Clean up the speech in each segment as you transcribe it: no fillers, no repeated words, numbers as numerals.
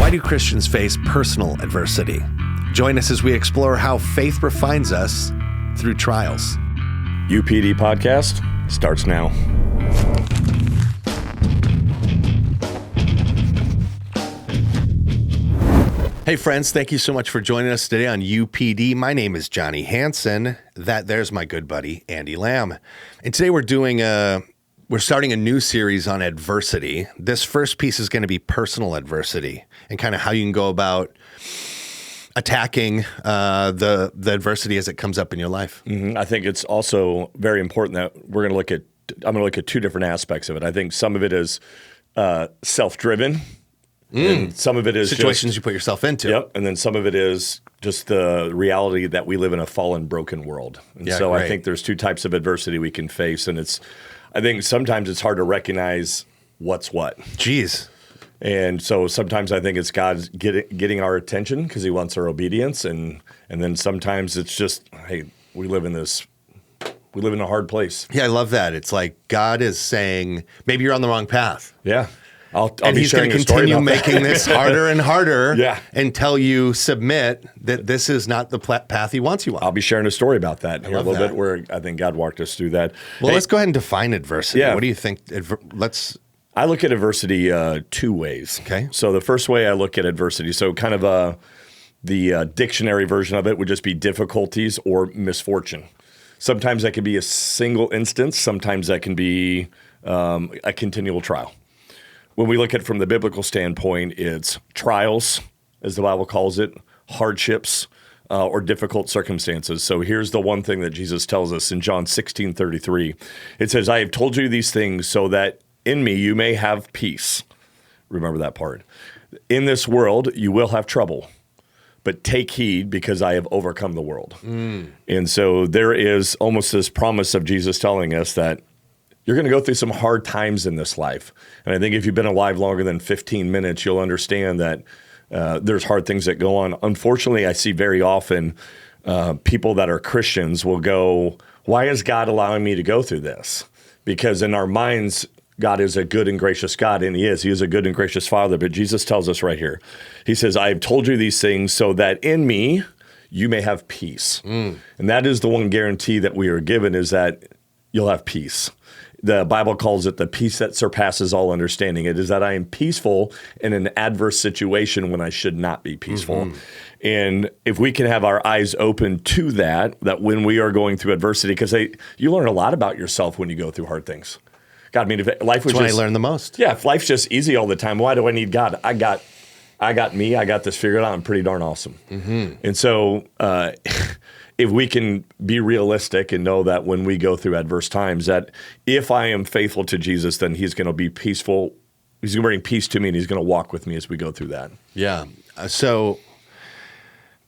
Why do Christians face personal adversity? Join us as we explore how faith refines us through trials. UPD Podcast starts now. Hey friends, thank you so much for joining us today on UPD. My name is Jonny Hansen. There's my good buddy, Andy Lamb. And today we're starting a new series on adversity. This first piece is going to be personal adversity and kind of how you can go about attacking the adversity as it comes up in your life. Mm-hmm. I think it's also very important that I'm going to look at two different aspects of it. I think some of it is self-driven. And some of it is situations you put yourself into. Yep. And then some of it is just the reality that we live in a fallen, broken world. And so great. I think there's two types of adversity we can face. And I think sometimes it's hard to recognize what's what. Jeez. And so sometimes I think it's God getting our attention because he wants our obedience. And then sometimes it's just, hey, we live in a hard place. Yeah, I love that. It's like God is saying, maybe you're on the wrong path. Yeah. And he's going to continue making this harder and harder yeah. until you submit that this is not the path he wants you on. I'll be sharing a story about that here a little bit where I think God walked us through that. Well, let's go ahead and define adversity. Yeah. What do you think? I look at adversity two ways. Okay. So the first way I look at adversity, so kind of the dictionary version of it would just be difficulties or misfortune. Sometimes that can be a single instance. Sometimes that can be a continual trial. When we look at it from the biblical standpoint, it's trials, as the Bible calls it, hardships, or difficult circumstances. So here's the one thing that Jesus tells us in John 16:33. It says, I have told you these things so that in me you may have peace. Remember that part. In this world you will have trouble, but take heed because I have overcome the world. And so there is almost this promise of Jesus telling us that you're going to go through some hard times in this life. And I think if you've been alive longer than 15 minutes, you'll understand that there's hard things that go on. Unfortunately, I see very often people that are Christians will go, why is God allowing me to go through this? Because in our minds, God is a good and gracious God, and he is. He is a good and gracious Father. But Jesus tells us right here, he says, I have told you these things so that in me you may have peace. And that is the one guarantee that we are given, is that you'll have peace. The Bible calls it the peace that surpasses all understanding. It is that I am peaceful in an adverse situation when I should not be peaceful. Mm-hmm. And if we can have our eyes open to that when we are going through adversity, because you learn a lot about yourself when you go through hard things. God, I mean, if life was That's when I learn the most. Yeah, if life's just easy all the time, why do I need God? I got me. I got this figured out. I'm pretty darn awesome. Mm-hmm. And so if we can be realistic and know that when we go through adverse times, that if I am faithful to Jesus, then he's going to be peaceful. He's going to bring peace to me, and he's going to walk with me as we go through that. Yeah.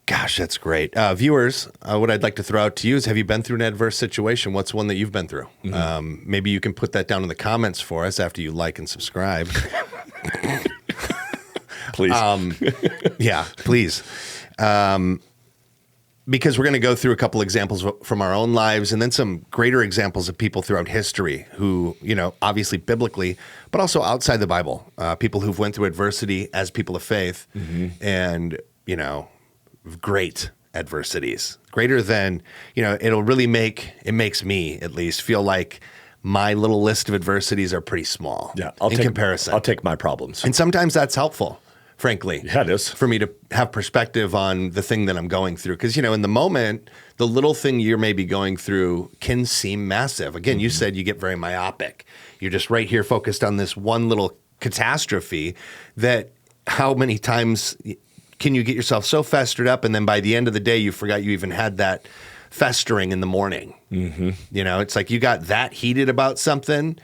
Gosh, that's great. Viewers, what I'd like to throw out to you is, have you been through an adverse situation? What's one that you've been through? Mm-hmm. Maybe you can put that down in the comments for us after you like and subscribe. Please. Yeah, please. Because we're going to go through a couple examples from our own lives and then some greater examples of people throughout history who, obviously biblically, but also outside the Bible, people who've went through adversity as people of faith and, great adversities, greater than, it'll really makes me at least feel like my little list of adversities are pretty small in comparison. I'll take my problems. And sometimes that's helpful. Frankly, yeah, it is. For me to have perspective on the thing that I'm going through. Because, in the moment, the little thing you're maybe going through can seem massive. Again, you said you get very myopic. You're just right here focused on this one little catastrophe that how many times can you get yourself so festered up, and then by the end of the day, you forgot you even had that festering in the morning. Mm-hmm. It's like you got that heated about something.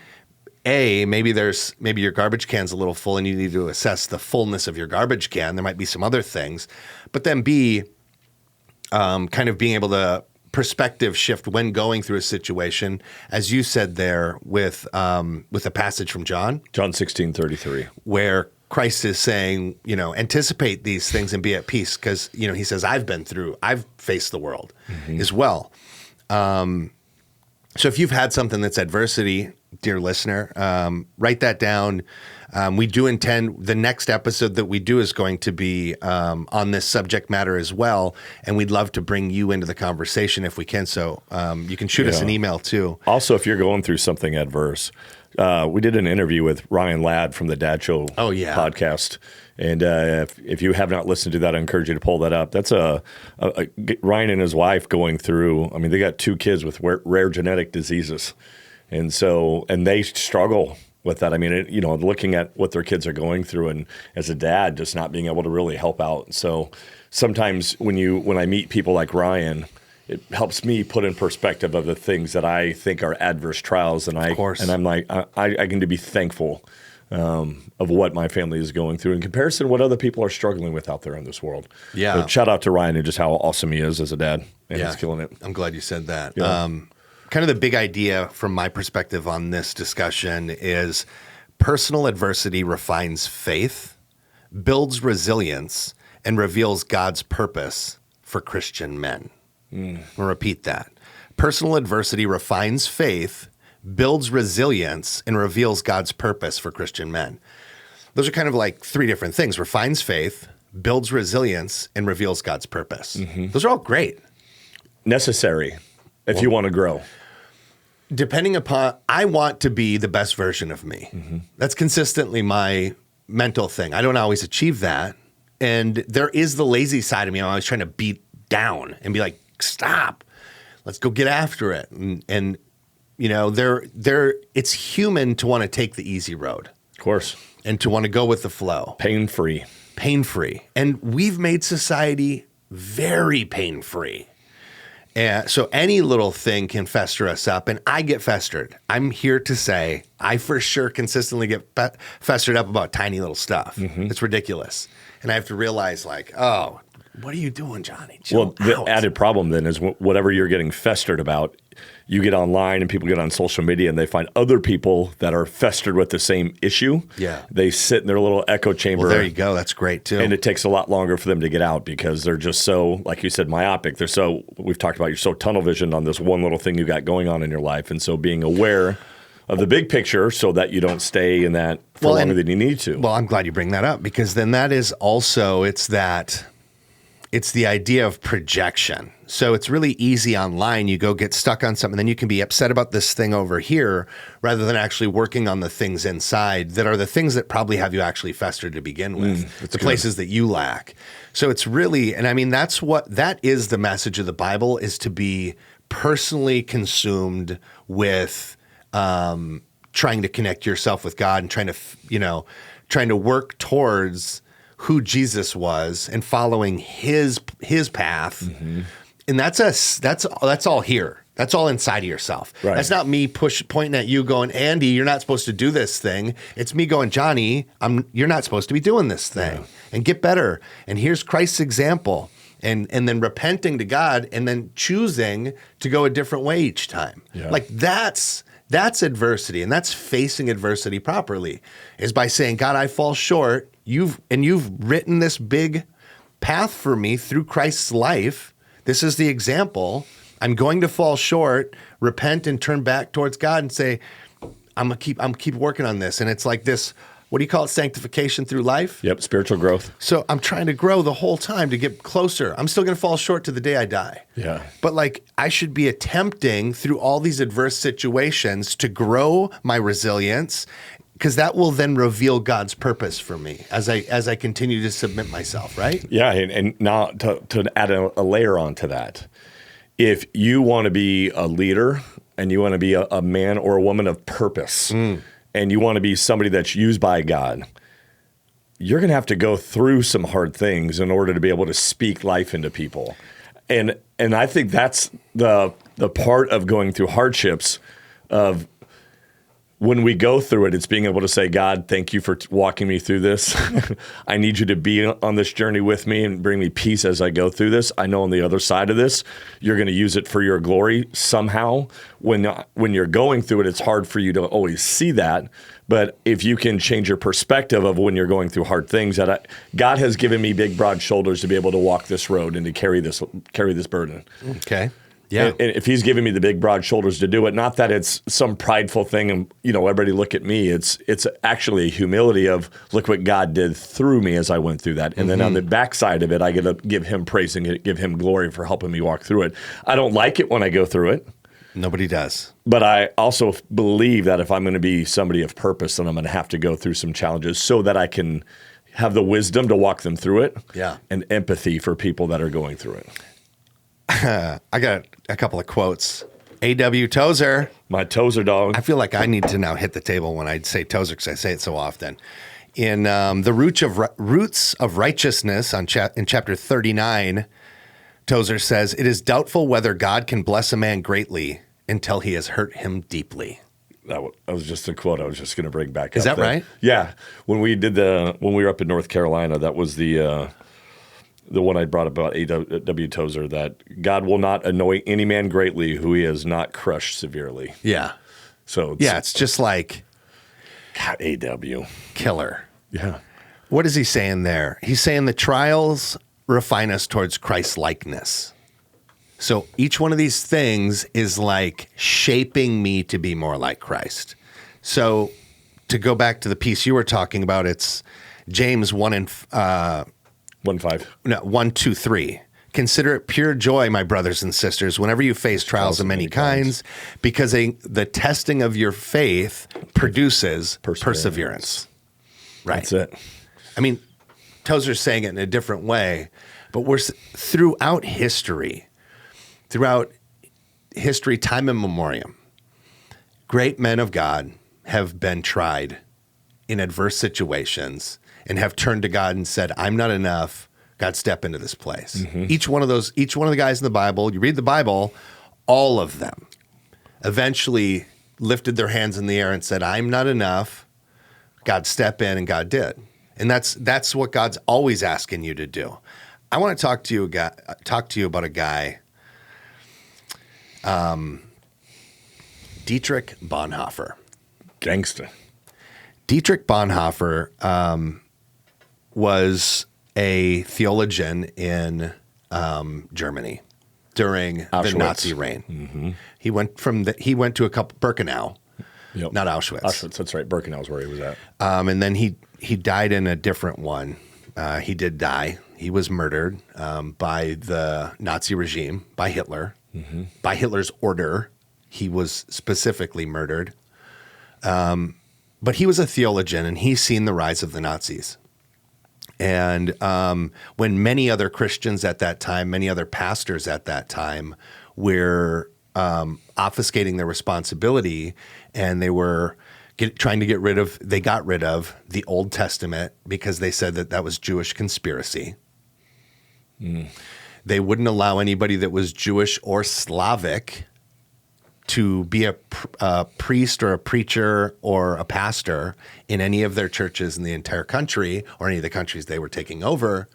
Maybe your garbage can's a little full and you need to assess the fullness of your garbage can. There might be some other things. But then B, kind of being able to perspective shift when going through a situation, as you said there with a passage from John 16:33, where Christ is saying, anticipate these things and be at peace, because, he says, I've faced the world as well. So if you've had something that's adversity, dear listener, write that down. We do intend the next episode that we do is going to be on this subject matter as well, and we'd love to bring you into the conversation if we can. So you can shoot us an email too. Also, if you're going through something adverse, we did an interview with Ryan Ladd from the Dad Show podcast. And if you have not listened to that, I encourage you to pull that up. That's Ryan and his wife going through, I mean, they got 2 kids with rare genetic diseases. And they struggle with that. I mean, looking at what their kids are going through, and as a dad, just not being able to really help out. So sometimes when I meet people like Ryan, it helps me put in perspective of the things that I think are adverse trials, and I'm like, I can be thankful of what my family is going through in comparison to what other people are struggling with out there in this world. Yeah. So shout out to Ryan and just how awesome he is as a dad, and he's killing it. I'm glad you said that. Yeah. Kind of the big idea from my perspective on this discussion is personal adversity refines faith, builds resilience, and reveals God's purpose for Christian men. I'll repeat that. Personal adversity refines faith, builds resilience, and reveals God's purpose for Christian men. Those are kind of like 3 different things. Refines faith, builds resilience, and reveals God's purpose. Those are all great. Necessary if you want to grow. Depending upon, I want to be the best version of me. That's consistently my mental thing. I don't always achieve that. And there is the lazy side of me. I'm always trying to beat down and be like, stop, let's go get after it. And it's human to want to take the easy road. Of course. And to want to go with the flow. Pain-free. And we've made society very pain-free. So any little thing can fester us up, and I get festered. I'm here to say I for sure consistently get festered up about tiny little stuff. It's ridiculous. And I have to realize what are you doing, Johnny? Chill out. The added problem then is whatever you're getting festered about, you get online and people get on social media and they find other people that are festered with the same issue. Yeah. They sit in their little echo chamber. Well, there you go. That's great too. And it takes a lot longer for them to get out because they're just so, like you said, myopic. We've talked about, you're so tunnel visioned on this one little thing you got going on in your life. And so being aware of the big picture so that you don't stay in that for longer than you need to. Well, I'm glad you bring that up because then that is also, it's the idea of projection. So it's really easy online. You go get stuck on something, then you can be upset about this thing over here rather than actually working on the things inside that are the things that probably have you actually festered to begin with, the places that you lack. So it's really, and I mean, that is the message of the Bible, is to be personally consumed with trying to connect yourself with God and trying to work towards who Jesus was and following his path. And that's all here. That's all inside of yourself. Right. That's not me pointing at you going, Andy, you're not supposed to do this thing. It's me going, Johnny, you're not supposed to be doing this thing, and get better. And here's Christ's example. And then repenting to God and then choosing to go a different way each time. Yeah. Like that's adversity, and that's facing adversity properly, is by saying, God, I fall short. You've written this big path for me through Christ's life. This is the example. I'm going to fall short, repent and turn back towards God and say, I'm keep working on this. And it's like this, what do you call it? Sanctification through life? Yep, spiritual growth. So I'm trying to grow the whole time to get closer. I'm still going to fall short to the day I die. Yeah. But I should be attempting through all these adverse situations to grow my resilience, because that will then reveal God's purpose for me as I continue to submit myself, right? Yeah, and now to add a layer onto that, if you want to be a leader and you want to be a man or a woman of purpose, and you want to be somebody that's used by God, you're going to have to go through some hard things in order to be able to speak life into people. And I think that's the part of going through hardships of when we go through it, it's being able to say, God, thank you for walking me through this. I need you to be on this journey with me and bring me peace as I go through this. I know on the other side of this, you're going to use it for your glory somehow. When you're going through it, it's hard for you to always see that. But if you can change your perspective of when you're going through hard things, God has given me big, broad shoulders to be able to walk this road and to carry this burden. Okay. Yeah. And if he's giving me the big, broad shoulders to do it, not that it's some prideful thing and, everybody look at me. It's actually a humility of, look what God did through me as I went through that. And then on the backside of it, I get to give him praise and give him glory for helping me walk through it. I don't like it when I go through it. Nobody does. But I also believe that if I'm going to be somebody of purpose, then I'm going to have to go through some challenges so that I can have the wisdom to walk them through it. Yeah. And empathy for people that are going through it. I got a couple of quotes. A.W. Tozer. My Tozer dog. I feel like I need to now hit the table when I say Tozer because I say it so often. In The Roots of Righteousness in chapter 39, Tozer says, "It is doubtful whether God can bless a man greatly until he has hurt him deeply." That was just a quote I was just going to bring back. Is that right? Yeah. When we were up in North Carolina, that was the one I brought about A.W. Tozer, that God will not annoy any man greatly who he has not crushed severely. Yeah. So it's just like God, A.W. killer. Yeah. What is he saying there? He's saying the trials refine us towards Christ likeness. So each one of these things is like shaping me to be more like Christ. So to go back to the piece you were talking about, it's James 1:2-3. "Consider it pure joy, my brothers and sisters, whenever you face trials of many kinds, because the testing of your faith produces perseverance." Right. That's it. I mean, Tozer's saying it in a different way, but throughout history, time immemorial, great men of God have been tried in adverse situations and have turned to God and said, "I'm not enough. God, step into this place." Mm-hmm. Each one of the guys in the Bible, you read the Bible, all of them eventually lifted their hands in the air and said, "I'm not enough. God, step in," and God did. And that's what God's always asking you to do. I want to talk to you about a guy, Dietrich Bonhoeffer. Gangster. Dietrich Bonhoeffer was a theologian in Germany during the Nazi reign. Mm-hmm. He went to a couple Birkenau, not Auschwitz. Auschwitz, that's right. Birkenau is where he was at. And then he died in a different one. He did die. He was murdered by the Nazi regime, by Hitler. Mm-hmm. By Hitler's order, he was specifically murdered. But he was a theologian, and he's seen the rise of the Nazis. And when many other Christians at that time, many other pastors at that time were obfuscating their responsibility, and they were trying to get rid of the Old Testament because they said that was Jewish conspiracy. Mm. They wouldn't allow anybody that was Jewish or Slavic to be a priest or a preacher or a pastor in any of their churches in the entire country or any of the countries they were taking over.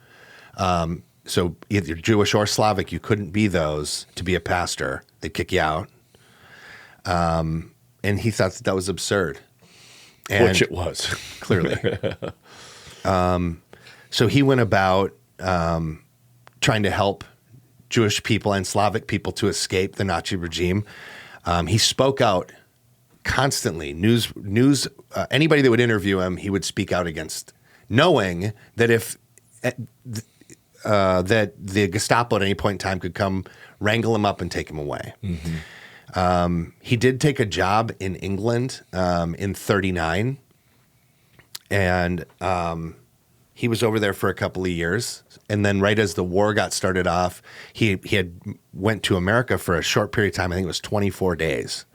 So either Jewish or Slavic, you couldn't be those to be a pastor. They'd kick you out. And he thought that was absurd. And which it was. Clearly. So he went about trying to help Jewish people and Slavic people to escape the Nazi regime. He spoke out constantly. Anybody that would interview him, he would speak out against, knowing that if that the Gestapo at any point in time could come wrangle him up and take him away. Mm-hmm. He did take a job in England in 1939, and he was over there for a couple of years. And then right as the war got started off, he had went to America for a short period of time. I think it was 24 days.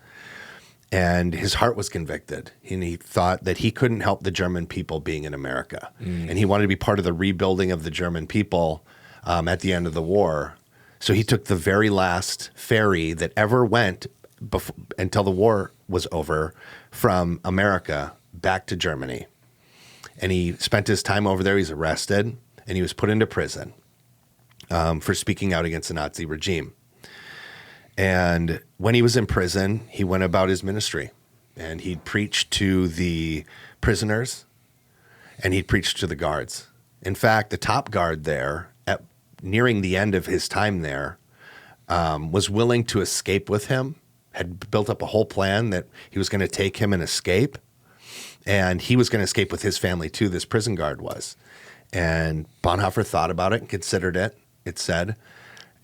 And his heart was convicted. And he thought that he couldn't help the German people being in America. Mm. And he wanted to be part of the rebuilding of the German people at the end of the war. So he took the very last ferry that ever went until the war was over from America back to Germany. And he spent his time over there. He's arrested. And he was put into prison for speaking out against the Nazi regime. And when he was in prison, he went about his ministry. And he'd preach to the prisoners, and he'd preach to the guards. In fact, the top guard there, nearing the end of his time there, was willing to escape with him, had built up a whole plan that he was going to take him and escape. And he was going to escape with his family too, this prison guard was. And Bonhoeffer thought about it and considered it, it said,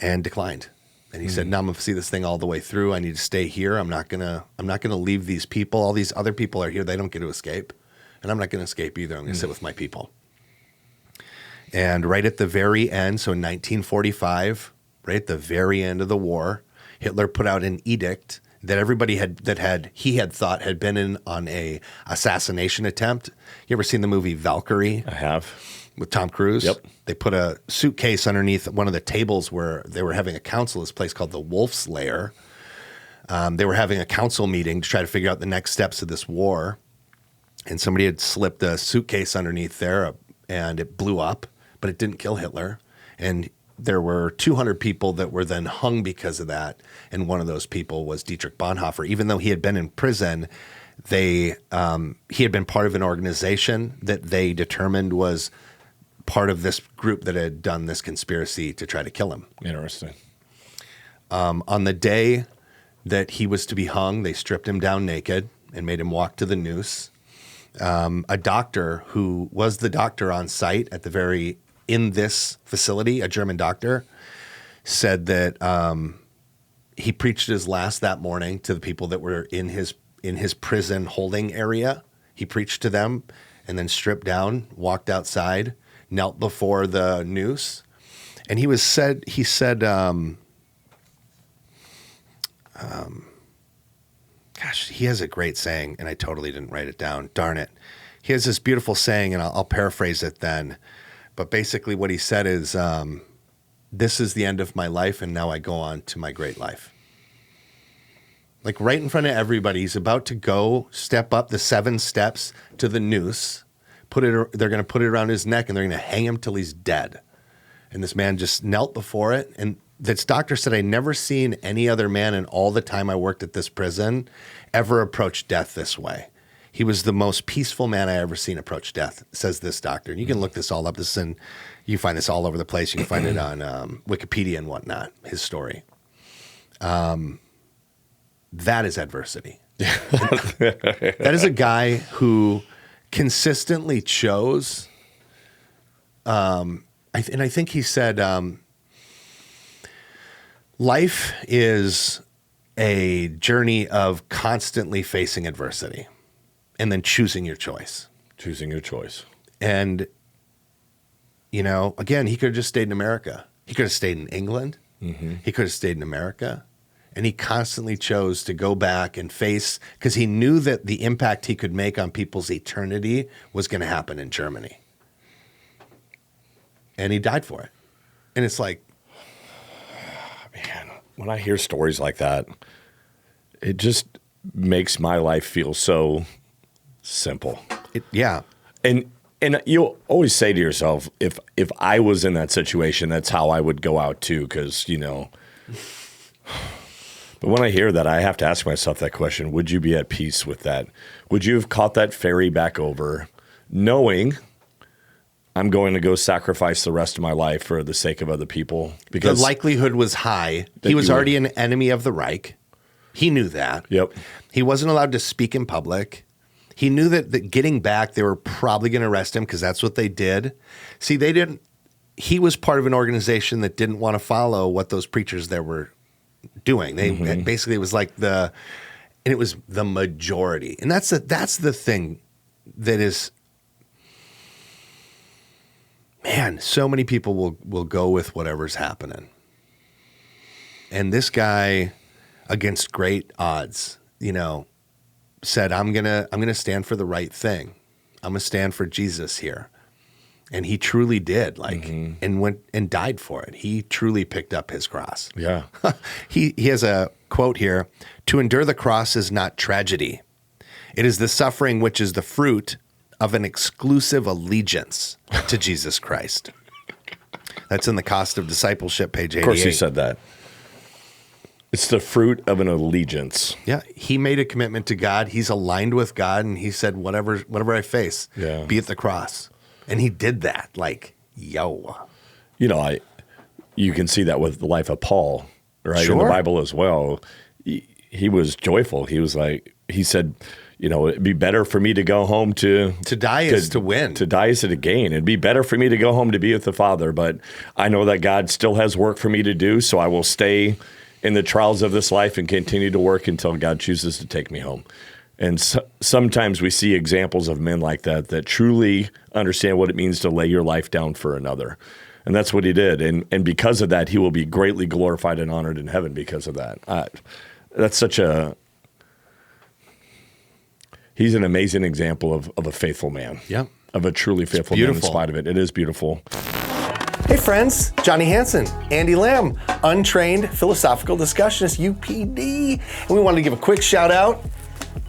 and declined. And he said, no, I'm going to see this thing all the way through. I need to stay here. I'm not going to leave these people. All these other people are here. They don't get to escape. And I'm not going to escape either. I'm going to sit with my people. And right at the very end, so in 1945, right at the very end of the war, Hitler put out an edict that everybody he had thought had been in on a assassination attempt. You ever seen the movie Valkyrie? I have. With Tom Cruise? Yep. They put a suitcase underneath one of the tables where they were having a council, this place called the Wolf's Lair. They were having a council meeting to try to figure out the next steps of this war. And somebody had slipped a suitcase underneath there, and it blew up, but it didn't kill Hitler. And there were 200 people that were then hung because of that. And one of those people was Dietrich Bonhoeffer. Even though he had been in prison, he had been part of an organization that they determined was part of this group that had done this conspiracy to try to kill him. Interesting. On the day that he was to be hung, they stripped him down naked and made him walk to the noose. A doctor who was the doctor on site in this facility, a German doctor, said that he preached his last that morning to the people that were in his prison holding area. He preached to them and then stripped down, walked outside, knelt before the noose, and he said, gosh, he has a great saying, and I totally didn't write it down. Darn it. He has this beautiful saying, and I'll paraphrase it then. But basically what he said is, this is the end of my life, and now I go on to my great life. Like right in front of everybody, he's about to go step up the 7 steps to the noose. They're going to put it around his neck, and they're going to hang him till he's dead. And this man just knelt before it. And this doctor said, I never seen any other man in all the time I worked at this prison ever approach death this way. He was the most peaceful man I ever seen approach death, says this doctor. And you can look this all up. You find this all over the place. You can find it on Wikipedia and whatnot, his story. That is adversity. That is a guy who consistently chose, and I think he said, life is a journey of constantly facing adversity and then choosing your choice. Choosing your choice. And, again, he could have just stayed in America. He could have stayed in England. Mm-hmm. He could have stayed in America. And he constantly chose to go back and face, because he knew that the impact he could make on people's eternity was going to happen in Germany. And he died for it. And it's like, man, when I hear stories like that, it just makes my life feel so simple. Yeah. And you'll always say to yourself, if I was in that situation, that's how I would go out too, because, But when I hear that, I have to ask myself that question. Would you be at peace with that? Would you have caught that ferry back over knowing I'm going to go sacrifice the rest of my life for the sake of other people? Because the likelihood was high. He was already an enemy of the Reich. He knew that. Yep. He wasn't allowed to speak in public. He knew that getting back, they were probably going to arrest him because that's what they did. See, he was part of an organization that didn't want to follow what those preachers there were doing. They basically, it was like it was the majority. And that's the thing that is, man, so many people will go with whatever's happening. And this guy, against great odds, said, I'm gonna stand for the right thing. I'm gonna stand for Jesus here. And he truly did, and went and died for it. He truly picked up his cross. Yeah. He has a quote here: "To endure the cross is not tragedy. It is the suffering which is the fruit of an exclusive allegiance to Jesus Christ." That's in The Cost of Discipleship, page 88. Of course he said that. It's the fruit of an allegiance. Yeah. He made a commitment to God. He's aligned with God, and he said, whatever I face, be at the cross. And he did that, You can see that with the life of Paul, right? Sure. In the Bible as well. He was joyful. He said, it'd be better for me to go home to die is to win. To die is to gain. It'd be better for me to go home to be with the Father, but I know that God still has work for me to do, so I will stay in the trials of this life and continue to work until God chooses to take me home. And sometimes we see examples of men like that truly understand what it means to lay your life down for another. And that's what he did. And because of that, he will be greatly glorified and honored in heaven because of that. He's an amazing example of a faithful man. Yeah. Of a truly faithful man in spite of it. It is beautiful. Hey friends, Jonny Hansen, Andy Lamb, Untrained Philosophical Discussionist, UPD. And we wanted to give a quick shout out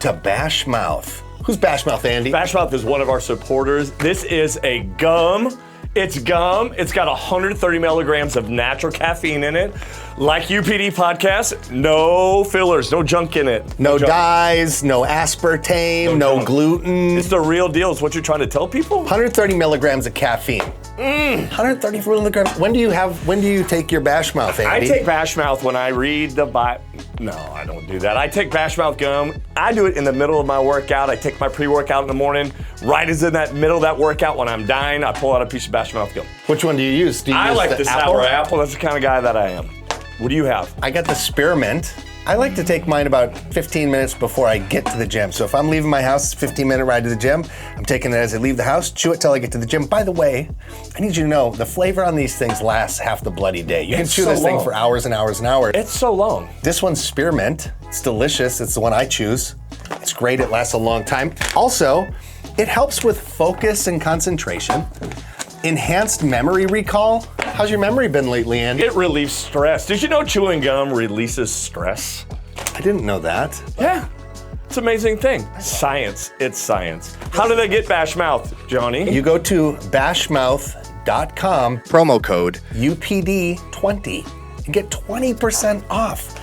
to Bashmouth. Who's Bashmouth, Andy? Bashmouth is one of our supporters. This is a gum. It's gum. It's got 130 milligrams of natural caffeine in it. Like UPD Podcast, no fillers, no junk in it. No dyes, no aspartame, no gluten. It's the real deal. It's what you're trying to tell people. 130 milligrams of caffeine. 130 milligrams. When do you take your Bashmouth, Andy? I take Bashmouth when I read the Bible. No, I don't do that. I take Bashmouth gum. I do it in the middle of my workout. I take my pre-workout in the morning. Right as in that middle of that workout, when I'm dying, I pull out a piece of Bashmouth gum. Which one do you use? I like the sour apple. That's the kind of guy that I am. What do you have? I got the spearmint. I like to take mine about 15 minutes before I get to the gym. So if I'm leaving my house, 15-minute ride to the gym, I'm taking it as I leave the house, chew it till I get to the gym. By the way, I need you to know, the flavor on these things lasts half the bloody day. You can chew this thing for hours and hours and hours. It's so long. This one's spearmint. It's delicious. It's the one I choose. It's great. It lasts a long time. Also, it helps with focus and concentration. Enhanced memory recall. How's your memory been lately, Andy? It relieves stress. Did you know chewing gum releases stress? I didn't know that. Yeah. It's an amazing thing. Science. It's science. How do they get Bashmouth, Jonny? You go to bashmouth.com, promo code UPD20, and get 20% off.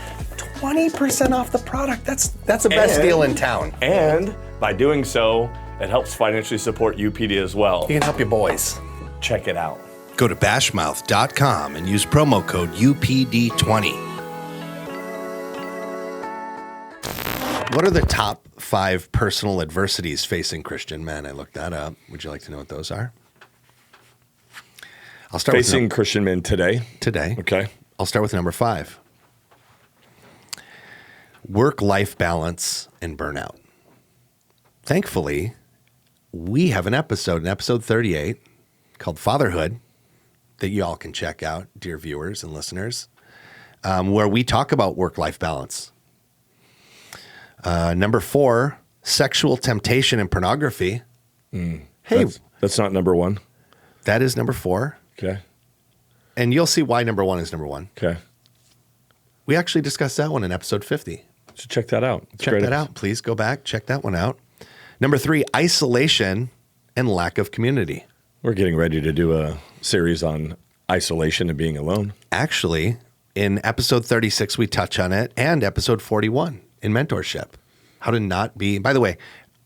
20% off the product. That's the best deal in town. And by doing so, it helps financially support UPD as well. You can help your boys. Check it out. Go to bashmouth.com and use promo code UPD20. What are the top 5 personal adversities facing Christian men? I looked that up. Would you like to know what those are? I'll start facing Christian men today. Today. Okay. I'll start with number 5. Work-life balance and burnout. Thankfully, we have an episode, in episode 38, called Fatherhood, that you all can check out, dear viewers and listeners, where we talk about work-life balance. Number 4, sexual temptation and pornography. Hey, that's not number 1. That is number 4. Okay. And you'll see why number 1 is number 1. Okay. We actually discussed that one in episode 50. So check that out. Check that out. Please go back, check that one out. Number 3, isolation and lack of community. We're getting ready to do a series on isolation and being alone. Actually, in episode 36, we touch on it, and episode 41 in mentorship. How to not be, by the way,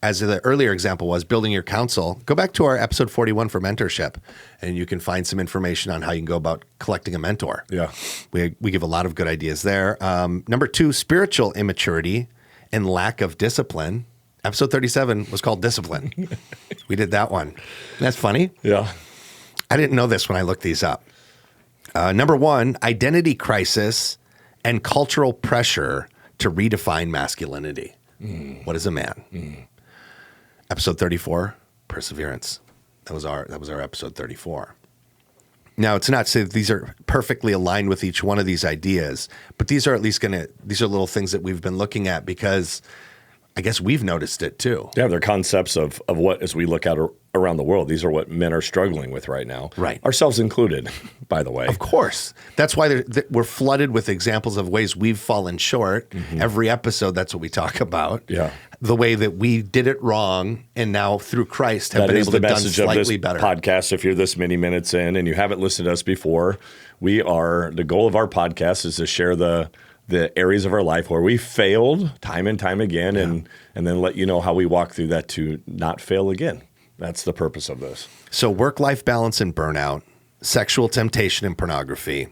as the earlier example was building your counsel, go back to our episode 41 for mentorship, and you can find some information on how you can go about collecting a mentor. Yeah. We give a lot of good ideas there. Number 2, spiritual immaturity and lack of discipline. Episode 37 was called Discipline. We did that one. That's funny. Yeah. I didn't know this when I looked these up. Number 1, identity crisis and cultural pressure to redefine masculinity. What is a man? Episode 34, perseverance. That was our episode 34. Now, it's not to say that these are perfectly aligned with each one of these ideas, but these are at least these are little things that we've been looking at because I guess we've noticed it too. Yeah, they're concepts of what, as we look out around the world, these are what men are struggling with right now. Right. Ourselves included, by the way. Of course. That's why we're flooded with examples of ways we've fallen short. Every episode, that's what we talk about. Yeah. The way that we did it wrong and now through Christ have been able to done slightly better. Podcast, if you're this many minutes in and you haven't listened to us before, the goal of our podcast is to share the areas of our life where we failed time and time again, and then let you know how we walk through that to not fail again. That's the purpose of this. So work-life balance and burnout, sexual temptation and pornography,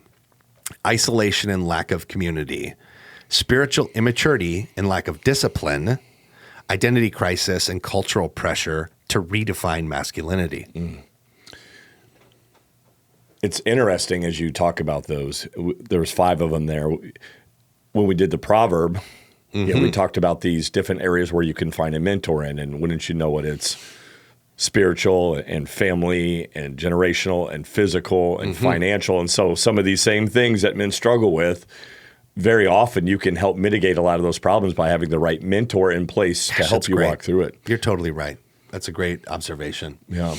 isolation and lack of community, spiritual immaturity and lack of discipline, identity crisis, and cultural pressure to redefine masculinity. It's interesting as you talk about those. There was 5 of them there. When we did the proverb, we talked about these different areas where you can find a mentor in, and wouldn't you know it, it's spiritual and family and generational and physical and financial. And so some of these same things that men struggle with, very often you can help mitigate a lot of those problems by having the right mentor in place to help you walk through it. You're totally right. That's a great observation. Yeah.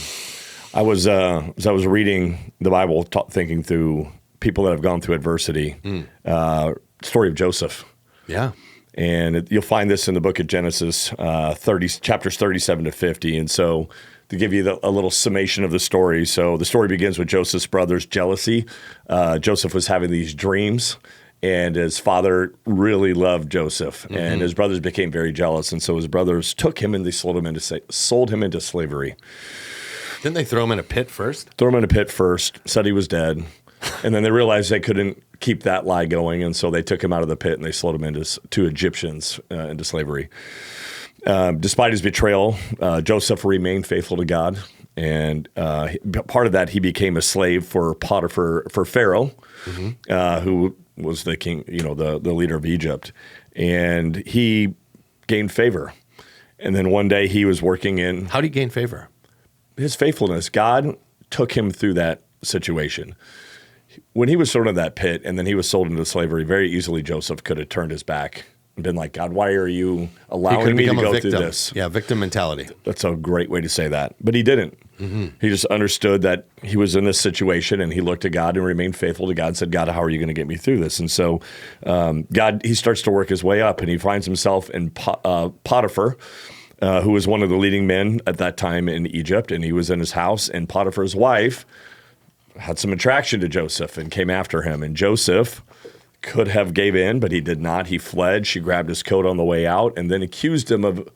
I was as I was reading the Bible, thinking through people that have gone through adversity, story of Joseph. Yeah. And you'll find this in the book of Genesis, chapters 37 to 50. And so to give you a little summation of the story. So the story begins with Joseph's brothers' jealousy. Joseph was having these dreams, and his father really loved Joseph. And his brothers became very jealous. And so his brothers took him and they sold him into slavery. Didn't they throw him in a pit first? Threw him in a pit first, said he was dead. And then they realized they couldn't keep that lie going, and so they took him out of the pit and they sold him to Egyptians into slavery. Despite his betrayal, Joseph remained faithful to God, and part of that he became a slave for Potiphar, for Pharaoh, who was the king, the leader of Egypt, and he gained favor. And then one day he was working in. How did he gain favor? His faithfulness. God took him through that situation. When he was thrown in that pit and then he was sold into slavery, very easily Joseph could have turned his back and been like, God, why are you allowing me to go through this? Yeah, victim mentality. That's a great way to say that. But he didn't. He just understood that he was in this situation, and he looked at God and remained faithful to God and said, God, how are you going to get me through this? And so he starts to work his way up, and he finds himself in Potiphar, who was one of the leading men at that time in Egypt, and he was in his house, and Potiphar's wife had some attraction to Joseph and came after him. And Joseph could have gave in, but he did not. He fled. She grabbed his coat on the way out and then accused him of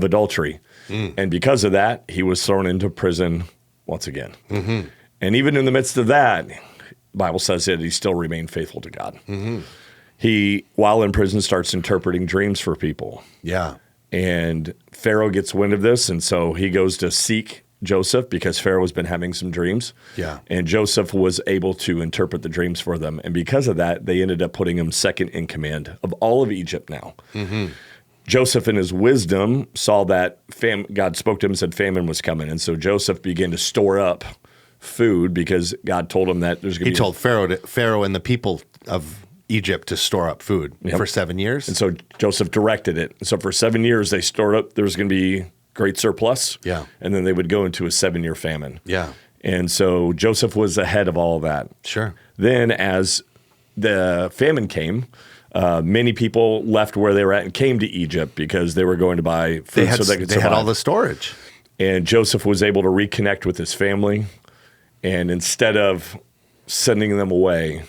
adultery. And because of that, he was thrown into prison once again. And even in the midst of that, the Bible says that he still remained faithful to God. He, while in prison, starts interpreting dreams for people. Yeah. And Pharaoh gets wind of this, and so he goes to seek Joseph because Pharaoh has been having some dreams. Yeah. And Joseph was able to interpret the dreams for them. And because of that, they ended up putting him second in command of all of Egypt now. Joseph, in his wisdom, saw that God spoke to him and said famine was coming. And so Joseph began to store up food because God told him that there's going to be... He told Pharaoh and the people of Egypt to store up food for 7 years. And so Joseph directed it. So for 7 years, they stored up. There was going to be great surplus. Yeah. And then they would go into a 7-year famine. Yeah. And so Joseph was ahead of all of that. Sure. Then as the famine came, many people left where they were at and came to Egypt because they were going to buy food so they could survive. They had all the storage. And Joseph was able to reconnect with his family. And instead of sending them away,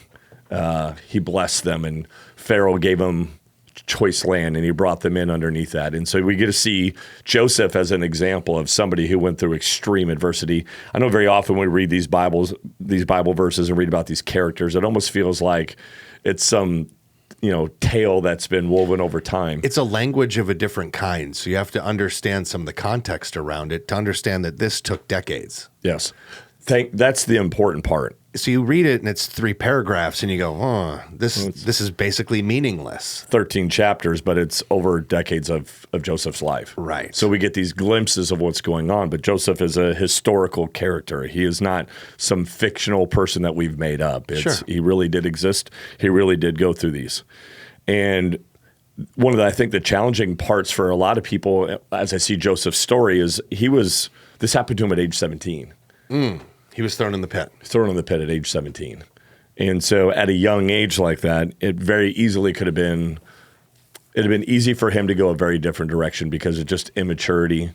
he blessed them. And Pharaoh gave them choice land, and he brought them in underneath that. And so we get to see Joseph as an example of somebody who went through extreme adversity. I know very often when we read these Bible verses and read about these characters, it almost feels like it's some tale that's been woven over time. It's a language of a different kind, so you have to understand some of the context around it to understand that this took decades. Yes. That's the important part. So you read it and it's 3 paragraphs and you go, oh, this is basically meaningless. 13 chapters, but it's over decades of Joseph's life. Right. So we get these glimpses of what's going on, but Joseph is a historical character. He is not some fictional person that we've made up. Sure. He really did exist. He really did go through these. And one of the, I think, the challenging parts for a lot of people, as I see Joseph's story, is this happened to him at age 17. He was thrown in the pit. Thrown in the pit at age 17. And so at a young age like that, it very easily it'd have been easy for him to go a very different direction because of just immaturity,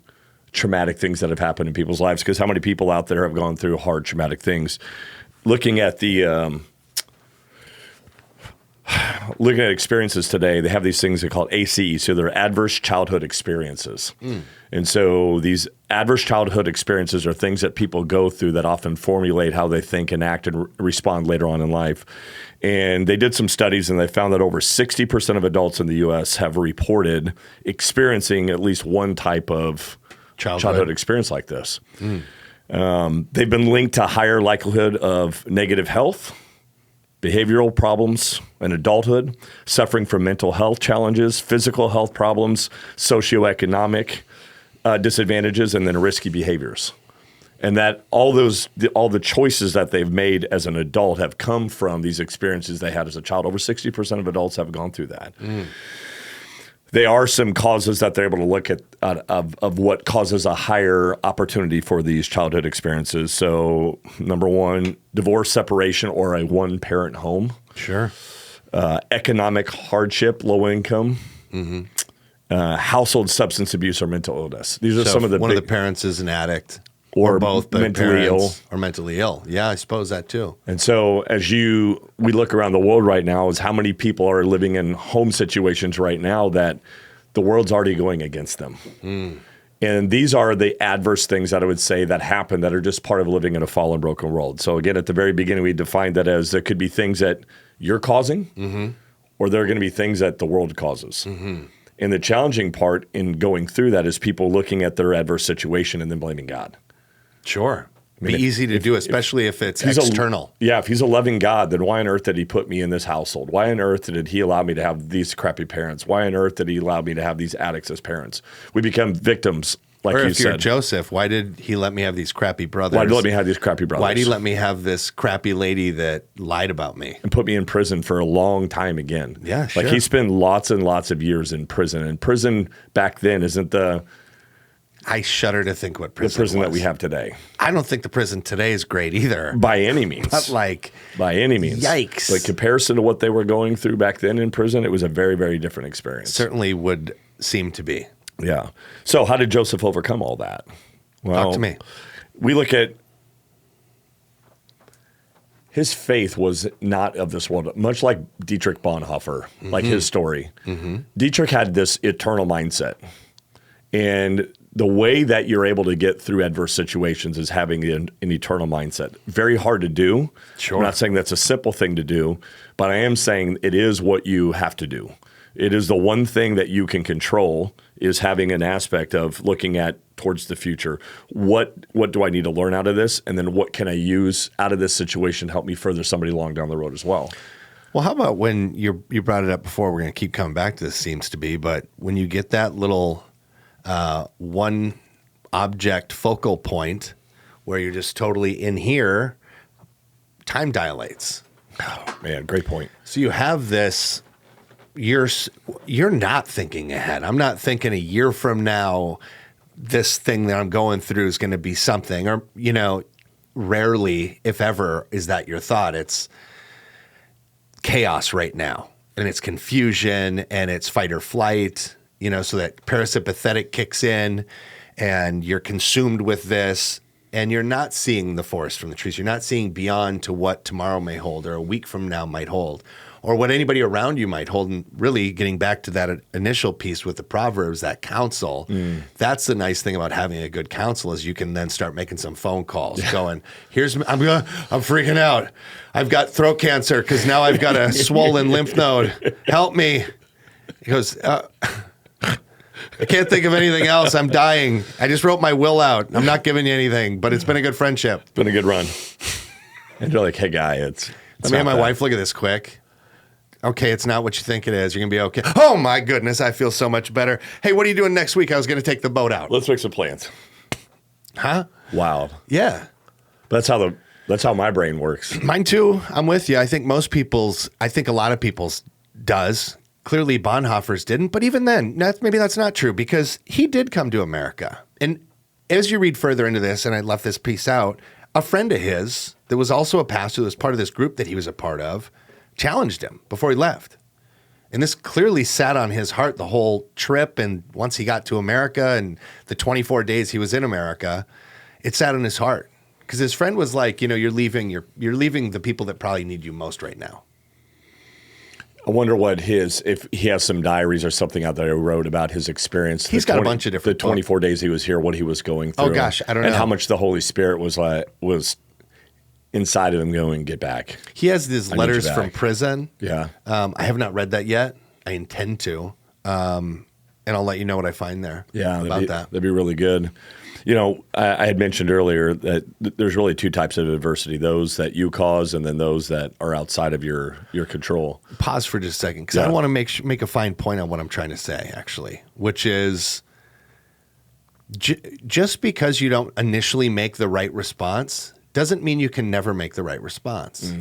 traumatic things that have happened in people's lives. Because how many people out there have gone through hard, traumatic things? Looking at the looking at experiences today, they have these things they call ACE, so they're adverse childhood experiences. And so these adverse childhood experiences are things that people go through that often formulate how they think and act and respond later on in life. And they did some studies and they found that over 60% of adults in the U.S. have reported experiencing at least one type of childhood experience like this. They've been linked to higher likelihood of negative health, behavioral problems in adulthood, suffering from mental health challenges, physical health problems, socioeconomic disadvantages, and then risky behaviors. And that all the choices that they've made as an adult have come from these experiences they had as a child. Over 60% of adults have gone through that. There are some causes that they're able to look at of what causes a higher opportunity for these childhood experiences. So, number one, divorce, separation, or a one-parent home. Sure. Economic hardship, low income. Household substance abuse or mental illness. These are some of the one of the parents is an addict. Or both, but mentally ill. Or mentally ill. Yeah, I suppose that too. And so we look around the world right now is how many people are living in home situations right now that the world's already going against them. And these are the adverse things that I would say that happen that are just part of living in a fallen, broken world. So again, at the very beginning, we defined that as there could be things that you're causing or there are going to be things that the world causes. And the challenging part in going through that is people looking at their adverse situation and then blaming God. Sure. Be easy to do, especially if it's external. If he's a loving God, then why on earth did he put me in this household? Why on earth did he allow me to have these crappy parents? Why on earth did he allow me to have these addicts as parents? We become victims, like you said. Or if you're Joseph, why did he let me have these crappy brothers? Why did he let me have these crappy brothers? Why did he let me have this crappy lady that lied about me? And put me in prison for a long time again. Yeah, sure. Like he spent lots and lots of years in prison. And prison back then isn't I shudder to think what prison was. That we have today. I don't think the prison today is great either. By any means. But by any means. Yikes. Like comparison to what they were going through back then in prison, it was a very, very different experience. Certainly would seem to be. Yeah. So how did Joseph overcome all that? Well, talk to me. We look at his faith was not of this world, much like Dietrich Bonhoeffer, like his story. Dietrich had this eternal mindset. And the way that you're able to get through adverse situations is having an eternal mindset. Very hard to do. Sure. I'm not saying that's a simple thing to do, but I am saying it is what you have to do. It is the one thing that you can control is having an aspect of looking at towards the future. What do I need to learn out of this? And then what can I use out of this situation to help me further somebody along down the road as well? Well, how about when you brought it up before, we're going to keep coming back to this, seems to be, but when you get that little one object focal point where you're just totally in here, time dilates. Oh, man, great point. So you have this, you're not thinking ahead. I'm not thinking a year from now, this thing that I'm going through is going to be something, or, rarely, if ever, is that your thought. It's chaos right now, and it's confusion, and it's fight or flight. So that parasympathetic kicks in and you're consumed with this and you're not seeing the forest from the trees. You're not seeing beyond to what tomorrow may hold or a week from now might hold or what anybody around you might hold. And really getting back to that initial piece with the Proverbs, that counsel, that's the nice thing about having a good counsel is you can then start making some phone calls going, I'm freaking out. I've got throat cancer because now I've got a swollen lymph node. Help me. He goes, I can't think of anything else. I'm dying. I just wrote my will out. I'm not giving you anything, but it's been a good friendship. It's been a good run. And you're like, hey, guy, it's Let me have my wife look at this quick. Okay, it's not what you think it is. You're going to be okay. Oh, my goodness. I feel so much better. Hey, what are you doing next week? I was going to take the boat out. Let's make some plans. Huh? Wild. Yeah. That's how my brain works. Mine too. I'm with you. I think a lot of people's does. Clearly, Bonhoeffer's didn't, but even then, maybe that's not true because he did come to America. And as you read further into this, and I left this piece out, a friend of his that was also a pastor that was part of this group that he was a part of challenged him before he left. And this clearly sat on his heart the whole trip. And once he got to America and the 24 days he was in America, it sat on his heart because his friend was like, you're leaving the people that probably need you most right now. I wonder if he has some diaries or something out there he wrote about his experience. He's got a bunch of different the 24 days he was here, what he was going through. Oh gosh, I don't know. And how much the Holy Spirit was inside of him going, get back. He has these letters from prison. Yeah. I have not read that yet. I intend to. And I'll let you know what I find there about that. That'd be really good. You know, I had mentioned earlier that there's really two types of adversity, those that you cause and then those that are outside of your control. Pause for just a second, because I want to make a fine point on what I'm trying to say, actually, which is just because you don't initially make the right response doesn't mean you can never make the right response.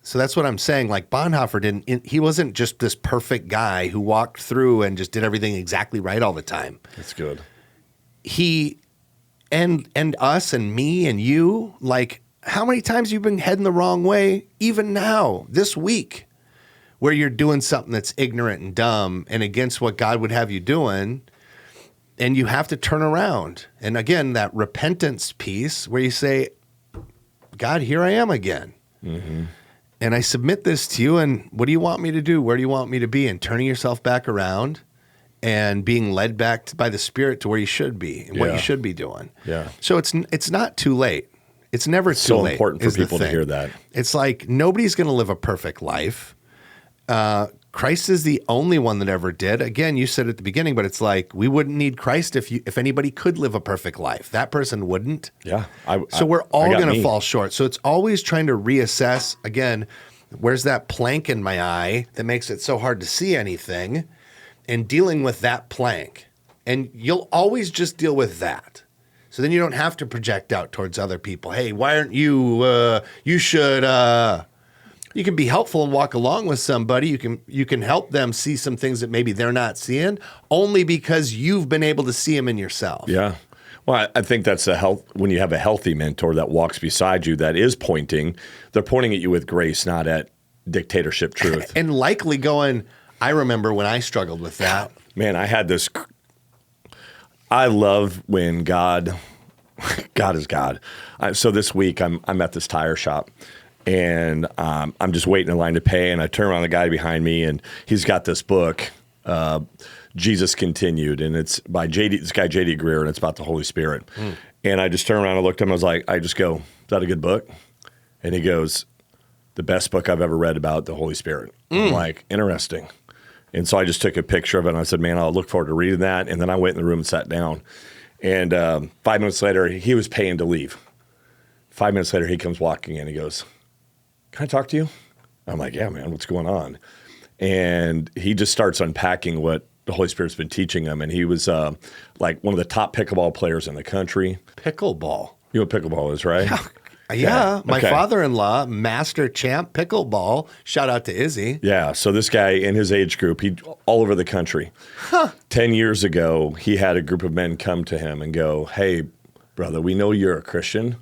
So that's what I'm saying. Like Bonhoeffer he wasn't just this perfect guy who walked through and just did everything exactly right all the time. That's good. He and us and me and you, like, how many times you've been heading the wrong way, even now, this week, where you're doing something that's ignorant and dumb and against what God would have you doing, and you have to turn around. And again, that repentance piece where you say, God, here I am again. And I submit this to you, and what do you want me to do? Where do you want me to be? And turning yourself back around and being led back by the Spirit to where you should be and what you should be doing. Yeah. So it's not too late. It's never too late. So important for people to hear that. It's like nobody's going to live a perfect life. Christ is the only one that ever did. Again, you said at the beginning, but it's like we wouldn't need Christ if anybody could live a perfect life. That person wouldn't. Yeah. So we're all going to fall short. So it's always trying to reassess. Again, where's that plank in my eye that makes it so hard to see anything? And dealing with that plank. And you'll always just deal with that. So then you don't have to project out towards other people. Hey, why aren't you, you should, you can be helpful and walk along with somebody. You can help them see some things that maybe they're not seeing only because you've been able to see them in yourself. Yeah. Well, I think that's when you have a healthy mentor that walks beside you that is pointing, they're pointing at you with grace, not at dictatorship truth. And likely going, I remember when I struggled with that. Man, I love when God is God. So this week I'm at this tire shop and I'm just waiting in line to pay. And I turn around the guy behind me and he's got this book, Jesus Continued. And it's by this guy, J.D. Greer, and it's about the Holy Spirit. And I just turned around and looked at him. I just go, is that a good book? And he goes, the best book I've ever read about the Holy Spirit. I'm like, interesting. And so I just took a picture of it and I said, man, I'll look forward to reading that. And then I went in the room and sat down. And 5 minutes later, he was paying to leave. 5 minutes later, he comes walking in. He goes, can I talk to you? I'm like, yeah, man, what's going on? And he just starts unpacking what the Holy Spirit's been teaching him. And he was like one of the top pickleball players in the country. Pickleball? You know what pickleball is, right? Yeah, my father-in-law, master champ pickleball. Shout out to Izzy. Yeah, so this guy in his age group, he all over the country. 10 years ago, he had a group of men come to him and go, hey, brother, we know you're a Christian,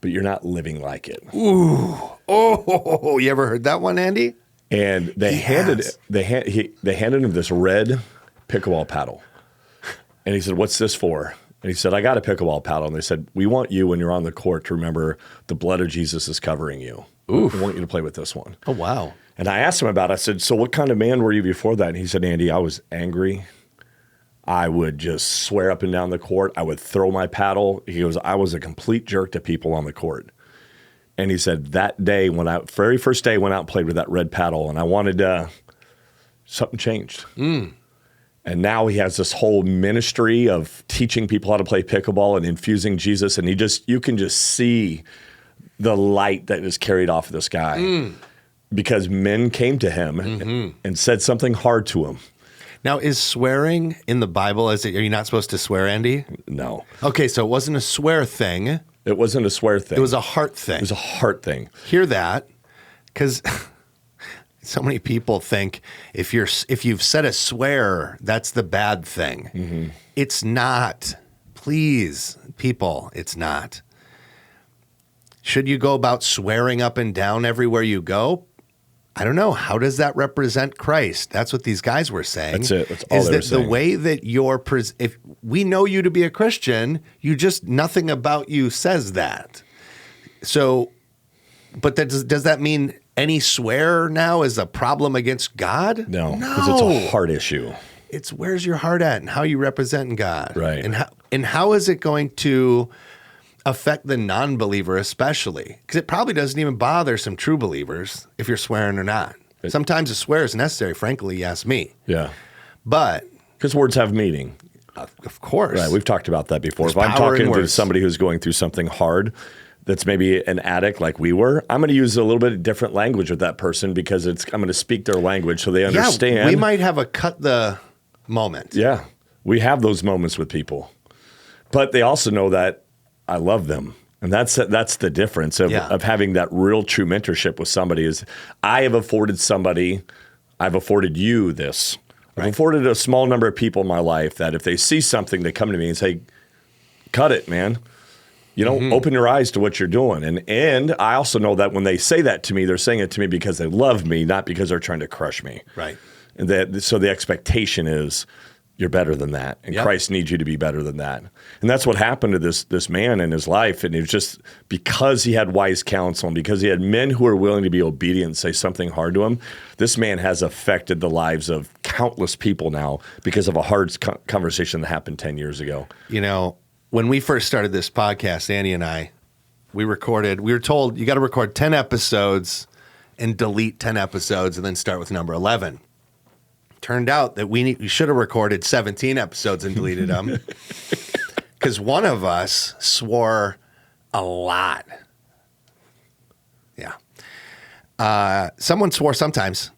but you're not living like it. Ooh. Oh, you ever heard that one, Andy? And they handed him this red pickleball paddle. And he said, what's this for? And he said, I got a pickleball paddle. And they said, we want you when you're on the court to remember the blood of Jesus is covering you. Oof. We want you to play with this one. Oh, wow. And I asked him about it. I said, so what kind of man were you before that? And he said, Andy, I was angry. I would just swear up and down the court. I would throw my paddle. He goes, I was a complete jerk to people on the court. And he said, that day, very first day, went out and played with that red paddle. And I wanted something changed. And now he has this whole ministry of teaching people how to play pickleball and infusing Jesus. And you can just see the light that is carried off of this guy because men came to him and said something hard to him. Now, is swearing in the Bible, are you not supposed to swear, Andy? No. Okay, so it wasn't a swear thing. It wasn't a swear thing. It was a heart thing. It was a heart thing. Hear that? Because so many people think if you've said a swear, that's the bad thing. It's not. Please, people, it's not. Should you go about swearing up and down everywhere you go? I don't know. How does that represent Christ? That's what these guys were saying. That's it. That's all they were saying. The way that if we know you to be a Christian, nothing about you says that. So, but does that mean any swear now is a problem against God. No, because it's a heart issue. It's where's your heart at and how you represent God. Right. And how is it going to affect the non-believer especially? Because it probably doesn't even bother some true believers if you're swearing or not. Sometimes a swear is necessary, frankly, you ask me. Yeah. But because words have meaning. Of course. Right. We've talked about that before. There's if I'm power in talking to words. somebody who's going through something hard, that's maybe an addict like we were, I'm going to use a little bit different language with that person because I'm going to speak their language so they understand. Yeah, we might have a cut the moment. Yeah. We have those moments with people. But they also know that I love them. And that's the difference of having that real true mentorship with somebody is I've afforded you this. I've afforded a small number of people in my life that if they see something, they come to me and say, cut it, man. You know, open your eyes to what you're doing. And I also know that when they say that to me, they're saying it to me because they love me, not because they're trying to crush me. Right. And so the expectation is you're better than that. And Christ needs you to be better than that. And that's what happened to this man in his life. And it was just because he had wise counsel and because he had men who were willing to be obedient and say something hard to him, this man has affected the lives of countless people now because of a hard conversation that happened 10 years ago. You know, when we first started this podcast, Andy and I, we were told you got to record 10 episodes and delete 10 episodes and then start with number 11. Turned out that we should have recorded 17 episodes and deleted them because one of us swore a lot. Yeah. Someone swore sometimes.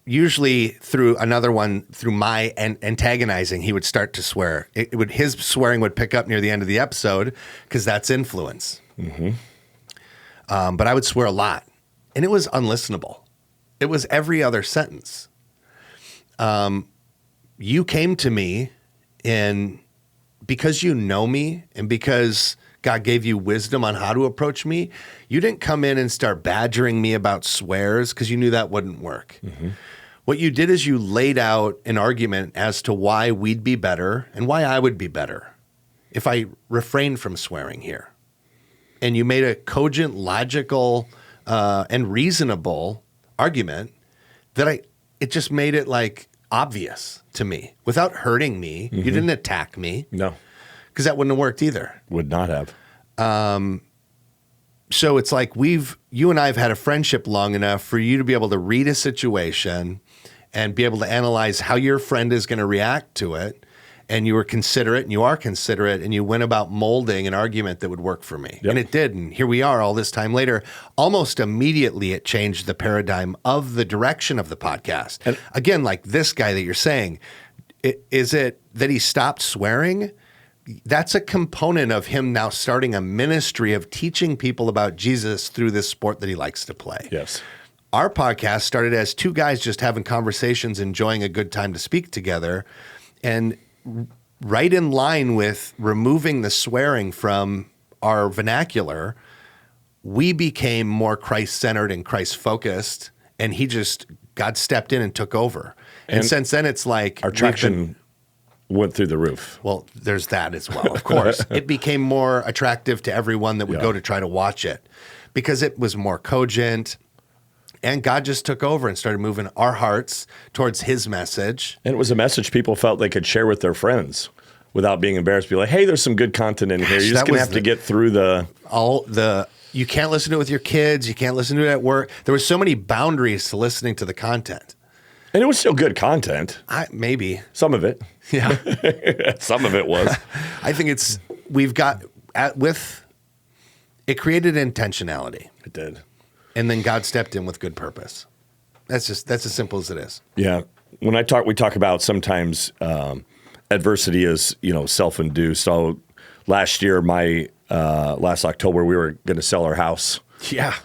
Usually through another one, through my antagonizing, he would start to swear. His swearing would pick up near the end of the episode because that's influence. But I would swear a lot, and it was unlistenable. It was every other sentence. You came to me because you know me and because God gave you wisdom on how to approach me. You didn't come in and start badgering me about swears because you knew that wouldn't work. What you did is you laid out an argument as to why we'd be better and why I would be better if I refrained from swearing here. And you made a cogent, logical, and reasonable argument that it just made it like obvious to me without hurting me. You didn't attack me. No. Because that wouldn't have worked either. Would not have. So it's like you and I have had a friendship long enough for you to be able to read a situation and be able to analyze how your friend is going to react to it. And you were considerate and you are considerate and you went about molding an argument that would work for me. Yep. And it did. And here we are all this time later. Almost immediately it changed the paradigm of the direction of the podcast. And again, like this guy that you're saying, is it that he stopped swearing? That's a component of him now starting a ministry of teaching people about Jesus through this sport that he likes to play. Yes. Our podcast started as two guys just having conversations, enjoying a good time to speak together. And right in line with removing the swearing from our vernacular, we became more Christ-centered and Christ-focused, and God stepped in and took over. And since then, it's like our traction went through the roof. Well, there's that as well, of course. It became more attractive to everyone that would go to try to watch it because it was more cogent. And God just took over and started moving our hearts towards his message. And it was a message people felt they could share with their friends without being embarrassed. Be like, hey, there's some good content in here. You're just going to have to get through you can't listen to it with your kids. You can't listen to it at work. There were so many boundaries to listening to the content. And it was still good content. Maybe. Some of it. Yeah. Some of it was. I think it created intentionality. It did. And then God stepped in with good purpose. That's as simple as it is. Yeah. When we talk about sometimes adversity is, self-induced. So last year, last October, we were going to sell our house. Yeah.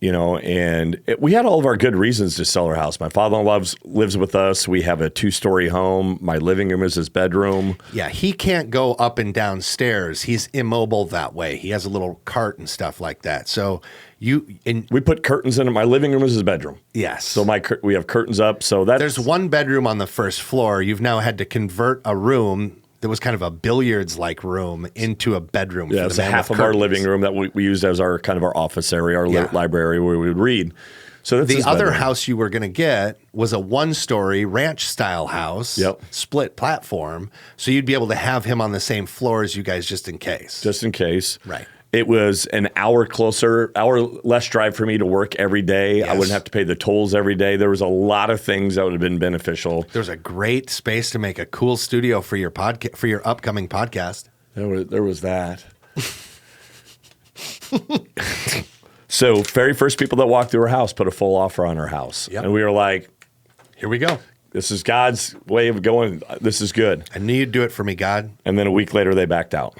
And we had all of our good reasons to sell our house. My father-in-law lives with us. We have a 2-story home. My living room is his bedroom. Yeah, he can't go up and down stairs. He's immobile that way. He has a little cart and stuff like that. So we put curtains in it. My living room is his bedroom. Yes. So we have curtains up. So there's one bedroom on the first floor. You've now had to convert a room that was kind of a billiards-like room into a bedroom. Yeah, for it's the man half with of our curtains. living room that we used as our kind of our office area, our library where we would read. So that's The his other bedroom. house you were going to get was a one-story ranch-style house, split platform, so you'd be able to have him on the same floor as you guys just in case. Just in case. Right. It was an hour less drive for me to work every day. Yes. I wouldn't have to pay the tolls every day. There was a lot of things that would have been beneficial. There's a great space to make a cool studio for your for your upcoming podcast. There was that. So very first people that walked through our house put a full offer on our house. Yep. And we were like, Here we go. this is God's way of going. This is good. I knew you'd do it for me, God. And then a week later, they backed out.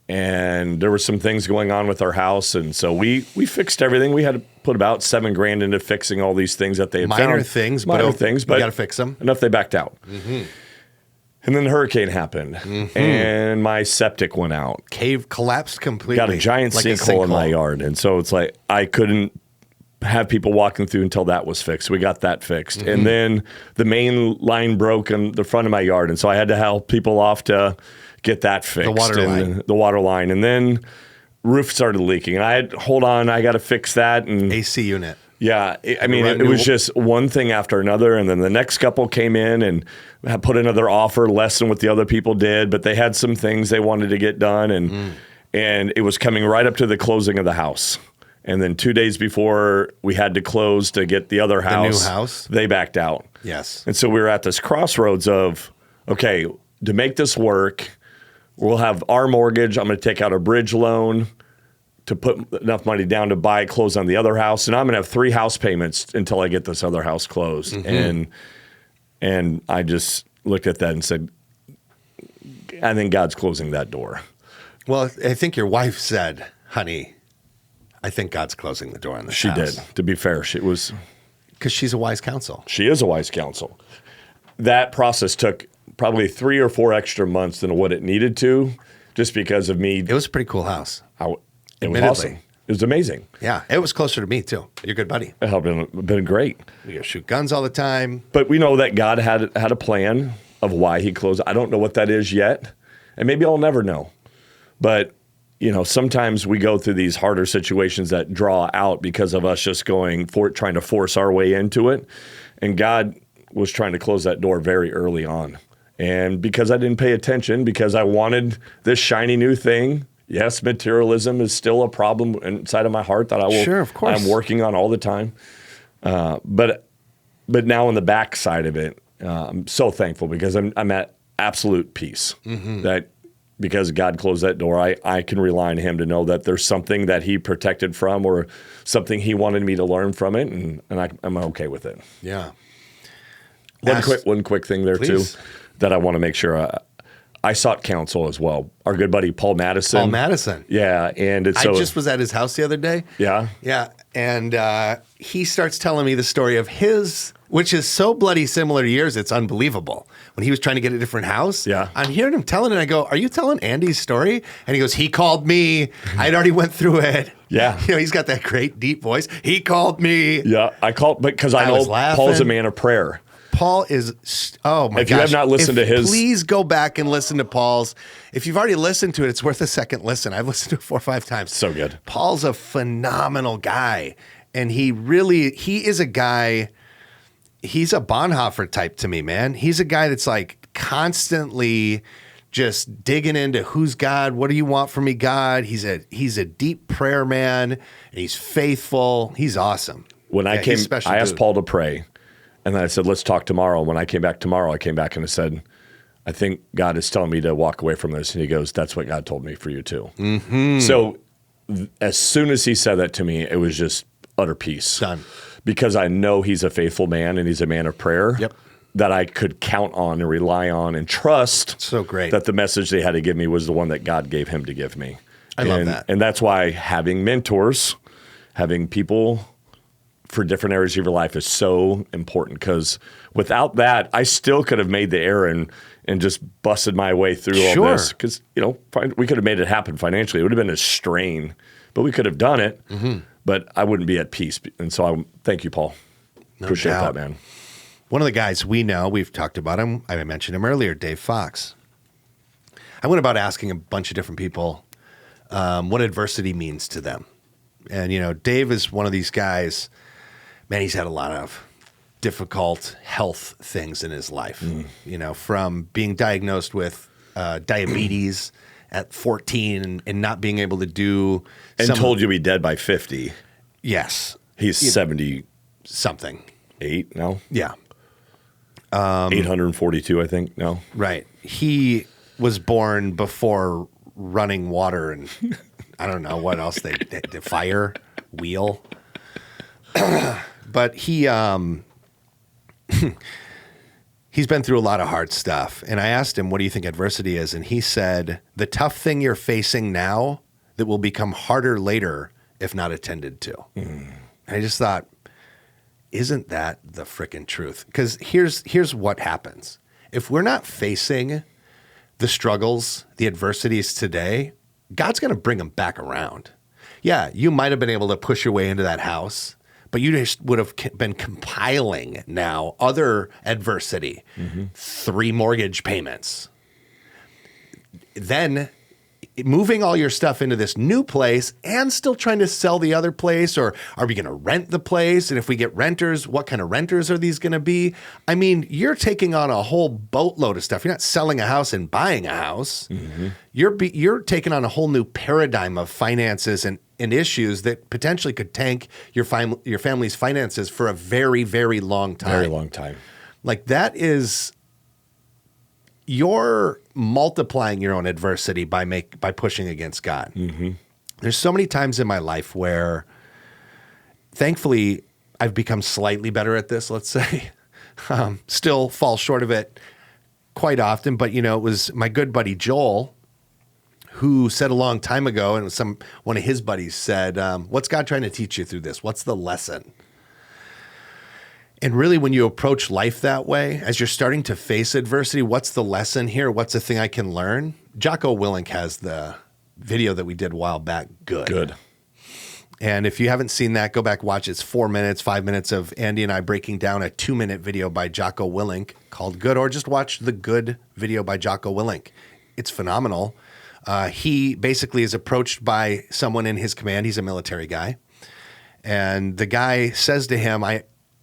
And there were some things going on with our house. And so we fixed everything. We had to put about $7,000 into fixing all these things that they had Minor found. things, Minor but things, you but got to fix them. enough they backed out. And then the hurricane happened. And my septic went out. Cave collapsed completely. Got a giant like sinkhole in my yard. And so it's like I couldn't have people walking through until that was fixed. We got that fixed. And then the main line broke in the front of my yard. And so I had to help people off to get that fixed. The water line. And then roof started leaking. And I had, hold on, I got to fix that. And AC unit. yeah, it was just one thing after another. And then the next couple came in and had put another offer less than what the other people did. But they had some things they wanted to get done. And it was coming right up to the closing of the house. And then 2 days before we had to close to get the other house, new house? They backed out. Yes. And so we were at this crossroads of, okay, to make this work, we'll have our mortgage. I'm going to take out a bridge loan to put enough money down to close on the other house. And I'm going to have 3 house payments until I get this other house closed. And I just looked at that and said, I think God's closing that door. Well, I think your wife said, honey, I think God's closing the door on this She house. did. To be fair, Because she's a wise counsel. She is a wise counsel. That process took probably 3 or 4 extra months than what it needed to, just because of me. It was a pretty cool house. It was Admittedly. awesome. It was amazing. Yeah, it was closer to me too. You're a good buddy. It had been great. We go shoot guns all the time. But we know that God had a plan of why he closed. I don't know what that is yet, and maybe I'll never know. But sometimes we go through these harder situations that draw out because of us just trying to force our way into it. And God was trying to close that door very early on. And because I didn't pay attention, because I wanted this shiny new thing, yes, materialism is still a problem inside of my heart that Sure, of course. I'm working on all the time. But now on the back side of it, I'm so thankful because I'm at absolute peace that because God closed that door, I can rely on him to know that there's something that he protected from or something he wanted me to learn from it, and I'm okay with it. Yeah. One quick thing there, Please. too, that I want to make sure I sought counsel as well. Our good buddy, Paul Madison. Paul Madison. Yeah. And I just was at his house the other day. Yeah. Yeah. And he starts telling me the story of his, which is so bloody similar to yours, it's unbelievable. When he was trying to get a different house, Yeah. I'm hearing him telling it. I go, are you telling Andy's story? And he goes, he called me. I'd already went through it. Yeah. He's got that great deep voice. He called me. Yeah. I called because I was know laughing. Paul's a man of prayer. Paul is, oh my gosh. If you have not listened to his- Please go back and listen to Paul's. If you've already listened to it, it's worth a second listen. I've listened to it 4 or 5 times. So good. Paul's a phenomenal guy. And he is a guy, he's a Bonhoeffer type to me, man. He's a guy that's like constantly just digging into who's God, what do you want from me, God? He's a deep prayer man, and he's faithful. He's awesome. When I Yeah, came, he's a special I asked dude. Paul to pray, and then I said, let's talk tomorrow. When I came back tomorrow, I came back and I said, I think God is telling me to walk away from this. And he goes, that's what God told me for you too. So as soon as he said that to me, it was just utter peace. Done. Because I know he's a faithful man and he's a man of prayer. Yep. That I could count on and rely on and trust. So great. That the message they had to give me was the one that God gave him to give me. I love that. And that's why having mentors, having people for different areas of your life is so important, because without that, I still could have made the errand and just busted my way through all this. Because, we could have made it happen financially. It would have been a strain, but we could have done it. But I wouldn't be at peace. And so thank you, Paul. Appreciate doubt. that, man. One of the guys we know, we've talked about him. I mentioned him earlier, Dave Fox. I went about asking a bunch of different people what adversity means to them. And, Dave is one of these guys, man, he's had a lot of difficult health things in his life, from being diagnosed with diabetes at 14 and not being able to do. And told you'd be dead by 50. Yes. He's 70. Something. 8 now? Yeah. 842, I think, now. Right. He was born before running water and I don't know what else they fire, wheel. But he's been through a lot of hard stuff. And I asked him, what do you think adversity is? And he said, the tough thing you're facing now that will become harder later if not attended to. And I just thought, isn't that the frickin' truth? Because here's what happens. If we're not facing the struggles, the adversities today, God's going to bring them back around. Yeah, you might have been able to push your way into that house, but you just would have been compiling now other adversity, 3 mortgage payments. Then moving all your stuff into this new place and still trying to sell the other place, or are we going to rent the place? And if we get renters, what kind of renters are these going to be? I mean, you're taking on a whole boatload of stuff. You're not selling a house and buying a house. You're taking on a whole new paradigm of finances and issues that potentially could tank your family's finances for a very, very long time. Very long time. Like that is... You're multiplying your own adversity by pushing against God. There's so many times in my life where, thankfully, I've become slightly better at this, let's say. Still fall short of it quite often, but, it was my good buddy Joel who said a long time ago, and one of his buddies said, what's God trying to teach you through this? What's the lesson? And really, when you approach life that way, as you're starting to face adversity, what's the lesson here? What's the thing I can learn? Jocko Willink has the video that we did a while back, Good. And if you haven't seen that, go back, watch it. It's 4 minutes, 5 minutes of Andy and I breaking down a 2-minute video by Jocko Willink called Good, or just watch the Good video by Jocko Willink. It's phenomenal. He basically is approached by someone in his command. He's a military guy. And the guy says to him,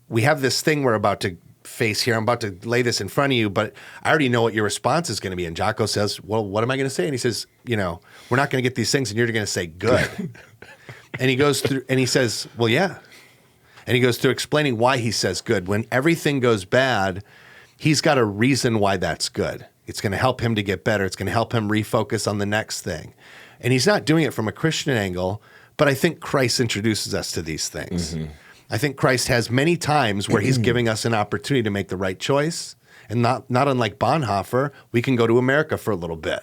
we have this thing we're about to face here. I'm about to lay this in front of you, but I already know what your response is going to be. And Jocko says, well, what am I going to say? And he says, we're not going to get these things and you're going to say good. And he goes through and he says, well, yeah. And he goes through explaining why he says good. When everything goes bad, he's got a reason why that's good. It's going to help him to get better. It's going to help him refocus on the next thing. And he's not doing it from a Christian angle, but I think Christ introduces us to these things. I think Christ has many times where he's giving us an opportunity to make the right choice. And not unlike Bonhoeffer, we can go to America for a little bit.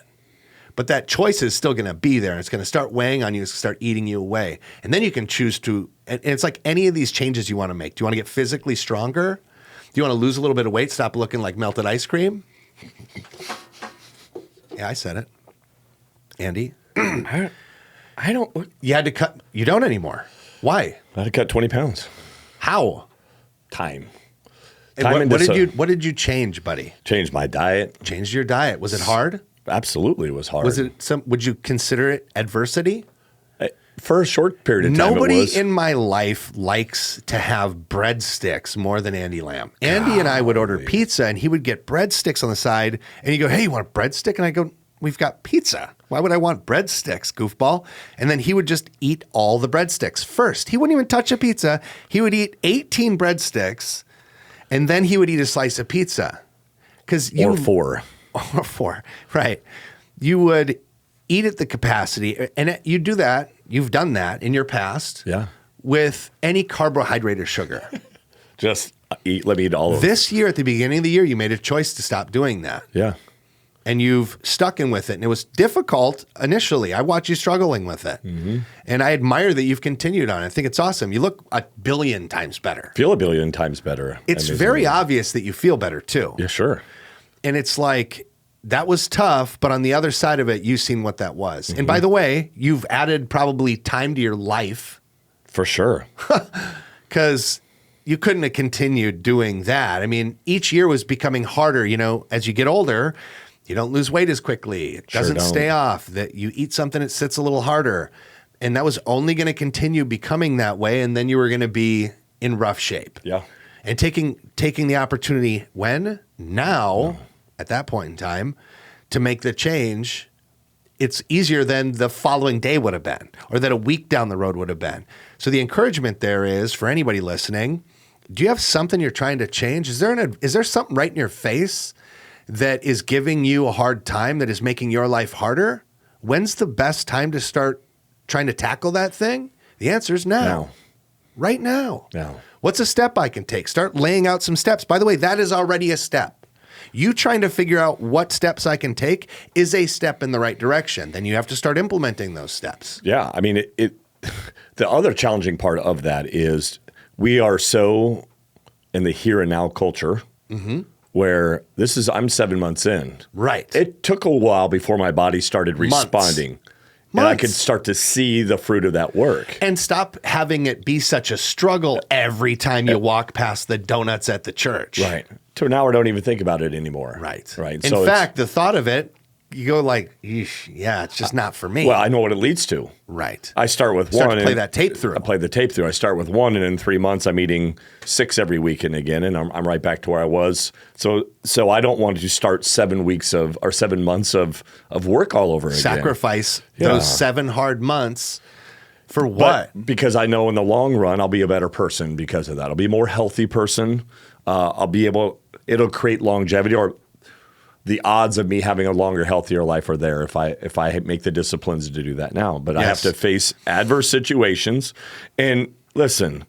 But that choice is still going to be there. And it's going to start weighing on you. It's going to start eating you away. And then you can choose to, and it's like any of these changes you want to make. Do you want to get physically stronger? Do you want to lose a little bit of weight, stop looking like melted ice cream? Yeah, I said it. Andy? I don't. You had to cut. You don't anymore. Why? I had to cut 20 pounds. How? Time. What did you change, buddy? Changed my diet. Changed your diet. Was it hard? Absolutely, it was hard. Was it would you consider it adversity? For a short period of time, Nobody it was. in my life likes to have breadsticks more than Andy Lamb. Andy and I would order pizza, and he would get breadsticks on the side, and he'd go, hey, you want a breadstick? And I go, we've got pizza. Why would I want breadsticks, goofball? And then he would just eat all the breadsticks first. He wouldn't even touch a pizza. He would eat 18 breadsticks, and then he would eat a slice of pizza. Or 4. Or 4, right. You would eat at the capacity, and you do that. You've done that in your past. Yeah. With any carbohydrate or sugar. Just let me eat all of it. This year, at the beginning of the year, you made a choice to stop doing that. Yeah. And you've stuck in with it. And it was difficult initially. I watched you struggling with it. And I admire that you've continued on it. I think it's awesome. You look 1 billion times better. Feel 1 billion times better. It's very obvious that you feel better too. Yeah, sure. And it's like, that was tough, but on the other side of it, you've seen what that was. And by the way, you've added probably time to your life. For sure. Because you couldn't have continued doing that. I mean, each year was becoming harder. As you get older, You don't lose weight as quickly. It doesn't stay off. That you eat something, it sits a little harder. And that was only going to continue becoming that way. And then you were going to be in rough shape. Yeah. And taking the opportunity now, at that point in time, to make the change, it's easier than the following day would have been, or that a week down the road would have been. So the encouragement there is, for anybody listening, do you have something you're trying to change? Is there something right in your face that is giving you a hard time, that is making your life harder? When's the best time to start trying to tackle that thing? The answer is now. Right now. Now. What's a step I can take? Start laying out some steps. By the way, that is already a step. You trying to figure out what steps I can take is a step in the right direction. Then you have to start implementing those steps. Yeah. I mean, the other challenging part of that is we are so in the here and now culture where I'm 7 months in. Right. It took a while before my body started responding. And I could start to see the fruit of that work. And stop having it be such a struggle every time you walk past the donuts at the church. Right. To now I don't even think about it anymore. Right. Right. In fact, the thought of it, you go like, yeah, it's just not for me. Well, I know what it leads to. Right. I start with one. To play that tape through. I play the tape through. I start with one, and in 3 months, I'm eating 6 every weekend again, and I'm right back to where I was. So I don't want to start 7 months of work all over again. Sacrifice those 7 hard months for what? But because I know in the long run, I'll be a better person because of that. I'll be a more healthy person. It'll create longevity, or the odds of me having a longer, healthier life are there if I make the disciplines to do that now. But I have to face adverse situations. And listen,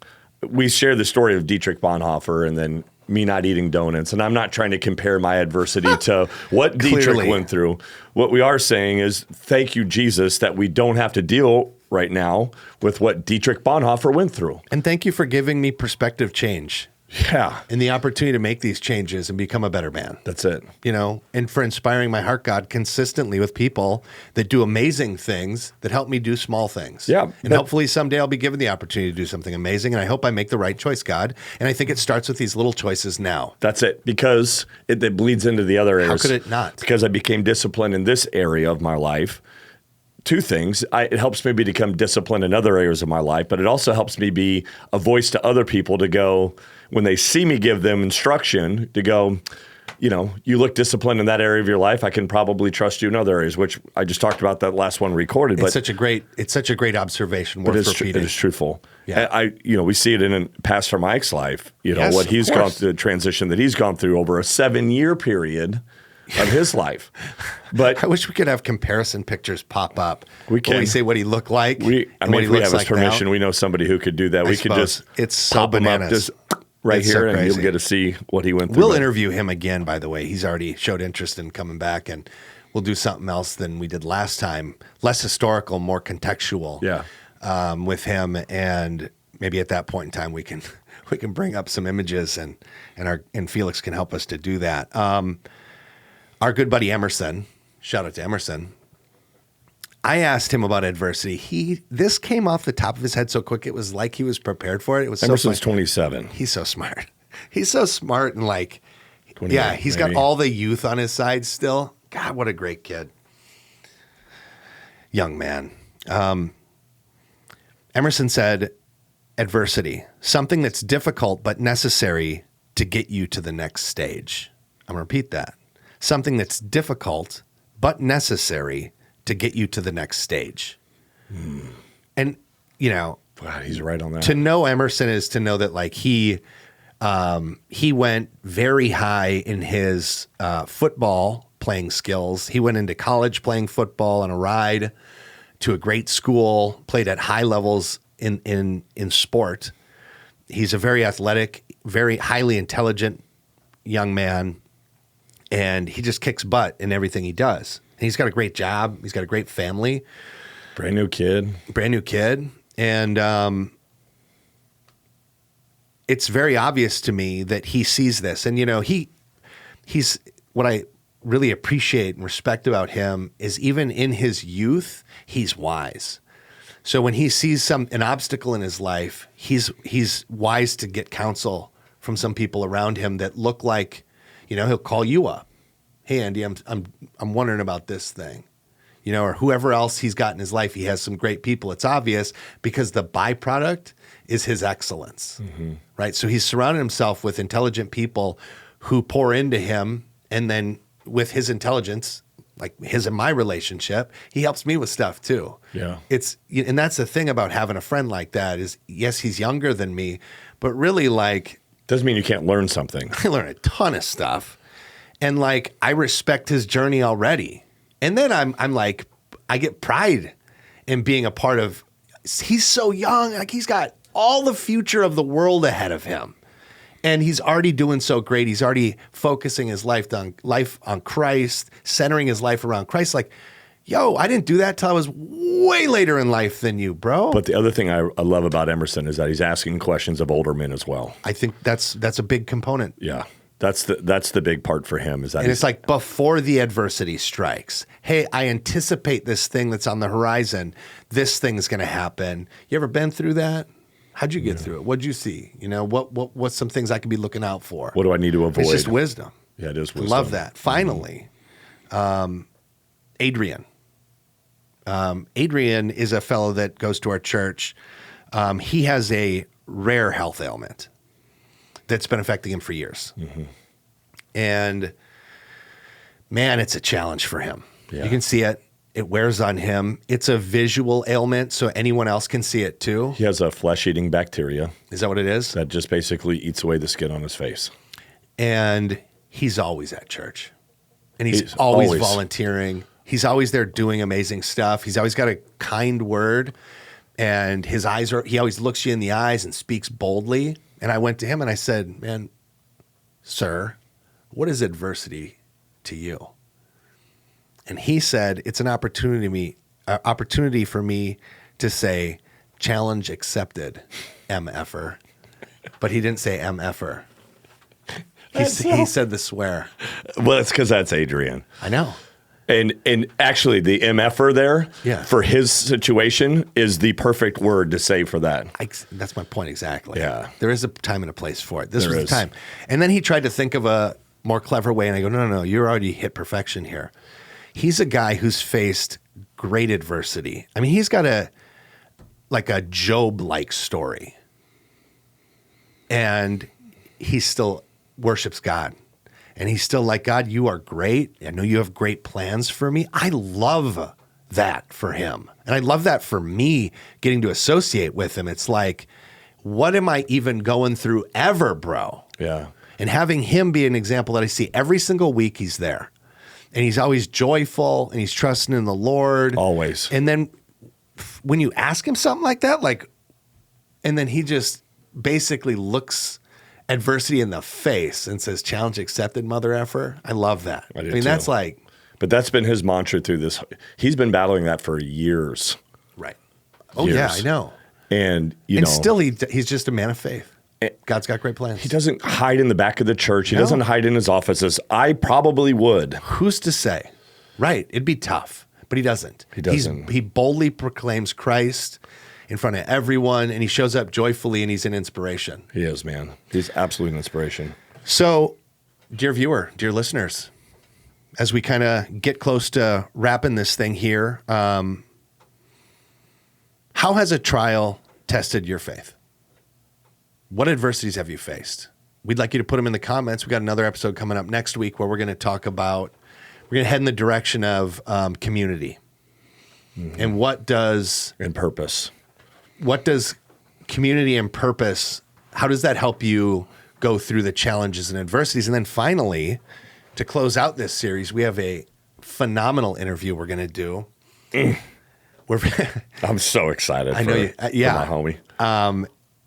we share the story of Dietrich Bonhoeffer and then me not eating donuts. And I'm not trying to compare my adversity to what Dietrich went through. What we are saying is, thank you, Jesus, that we don't have to deal right now with what Dietrich Bonhoeffer went through. And thank you for giving me perspective change. Yeah. And the opportunity to make these changes and become a better man. That's it. And for inspiring my heart, God, consistently with people that do amazing things that help me do small things. Yeah. And hopefully someday I'll be given the opportunity to do something amazing. And I hope I make the right choice, God. And I think it starts with these little choices now. That's it. Because it bleeds into the other areas. How could it not? Because I became disciplined in this area of my life. 2 things. It helps me become disciplined in other areas of my life, but it also helps me be a voice to other people to go, when they see me give them instruction, to go, you look disciplined in that area of your life, I can probably trust you in other areas, which I just talked about that last one recorded. It's such a great observation worth repeating. It is truthful. Yeah. We see it in Pastor Mike's life, what he's gone through, the transition that he's gone through over a 7-year period of his life. But I wish we could have comparison pictures pop up. We can. When we say what he looked like. If we have his permission, we know somebody who could do that. We could just it's so pop bananas. him up just right here, and you'll get to see what he went through. We'll interview him again, by the way. He's already showed interest in coming back, and we'll do something else than we did last time. Less historical, more contextual. Yeah. With him, and maybe at that point in time we can bring up some images, and Felix can help us to do that. Our good buddy Emerson, shout out to Emerson. I asked him about adversity. This came off the top of his head so quick, it was like he was prepared for it. It was Emerson's 27. He's so smart. He's so smart, and he's got maybe. all the youth on his side still. God, what a great kid. Young man. Emerson said, adversity, something that's difficult but necessary to get you to the next stage. I'm going to repeat that. Something that's difficult but necessary to get you to the next stage. And, wow, he's right on that. To know Emerson is to know that he went very high in his football playing skills. He went into college playing football on a ride to a great school, played at high levels in sport. He's a very athletic, very highly intelligent young man. And he just kicks butt in everything he does. And he's got a great job. He's got a great family. Brand new kid. And it's very obvious to me that he sees this. And, he's what I really appreciate and respect about him is even in his youth, he's wise. So when he sees an obstacle in his life, he's wise to get counsel from some people around him that look like, he'll call you up. hey, Andy, I'm wondering about this thing. You know, or whoever else he's got in his life, he has some great people. It's obvious because the byproduct is his excellence, right? So he's surrounded himself with intelligent people who pour into him, and then with his intelligence, like his and my relationship, he helps me with stuff too. Yeah. And that's the thing about having a friend like that is, yes, he's younger than me, but really like, Doesn't mean you can't learn something. I learn a ton of stuff, and like I respect his journey already. And then I'm like, I get pride in being a part of. He's so young, like he's got all the future of the world ahead of him, and he's already doing so great. He's already focusing his life on Christ, centering his life around Christ. Like, yo, I didn't do that till I was way later in life than you, bro. But the other thing I love about Emerson is that he's asking questions of older men as well. I think that's a big component. Yeah. That's the big part for him is that And it's like before the adversity strikes, hey, I anticipate this thing that's on the horizon. This thing is going to happen. You ever been through that? How'd you get through it? What'd you see? You know, what's some things I could be looking out for? what do I need to avoid? It's just wisdom. Yeah, it is I wisdom. love that. Finally, Adrian. Adrian is a fellow that goes to our church. He has a rare health ailment that's been affecting him for years. And man, it's a challenge for him. Yeah. You can see it. It wears on him. It's a visual ailment, so anyone else can see it too. He has a flesh-eating bacteria Is that what it is? that just basically eats away the skin on his face. And he's always at church. And he's always volunteering. He's always there doing amazing stuff. He's always got a kind word. And his eyes he always looks you in the eyes and speaks boldly. And I went to him and I said, man, sir, what is adversity to you? And he said, it's an opportunity for me to say, challenge accepted, MFer. But he didn't say MFer. He said the swear. Well, it's because that's Adrian. I know. And actually, the MFer there for his situation is the perfect word to say for that. That's my point exactly. Yeah. There is a time and a place for it. This There was is. the time. And then he tried to think of a more clever way, and I go, no, you're already hit perfection here. He's a guy who's faced great adversity. I mean, he's got a Job-like story. And he still worships God. And he's still like, God, you are great. I know you have great plans for me. I love that for him. And I love that for me getting to associate with him. It's like, what am I even going through ever, bro? Yeah. And having him be an example that I see every single week, he's there. And he's always joyful and he's trusting in the Lord. Always. And then when you ask him something like that, and then he just basically looks adversity in the face and says, challenge accepted, mother effer. I love that. I do mean, too. that's like. But that's been his mantra through this. He's been battling that for years. Right. Oh, Years. yeah, I know. And, still he's just a man of faith. God's got great plans. He doesn't hide in the back of the church. He doesn't hide in his offices. I probably would. Who's to say? Right. It'd be tough, but he doesn't. He doesn't. He boldly proclaims Christ in front of everyone, and he shows up joyfully, and he's an inspiration. He is, man. He's absolutely an inspiration. So, dear viewer, dear listeners, as we kind of get close to wrapping this thing here, how has a trial tested your faith? What adversities have you faced? We'd like you to put them in the comments. We got another episode coming up next week where we're going to talk about, we're going to head in the direction of community. Mm-hmm. And and purpose. What does community and purpose, how does that help you go through the challenges and adversities? And then finally, to close out this series, we have a phenomenal interview we're going to do. I'm so excited I know you, for my homie.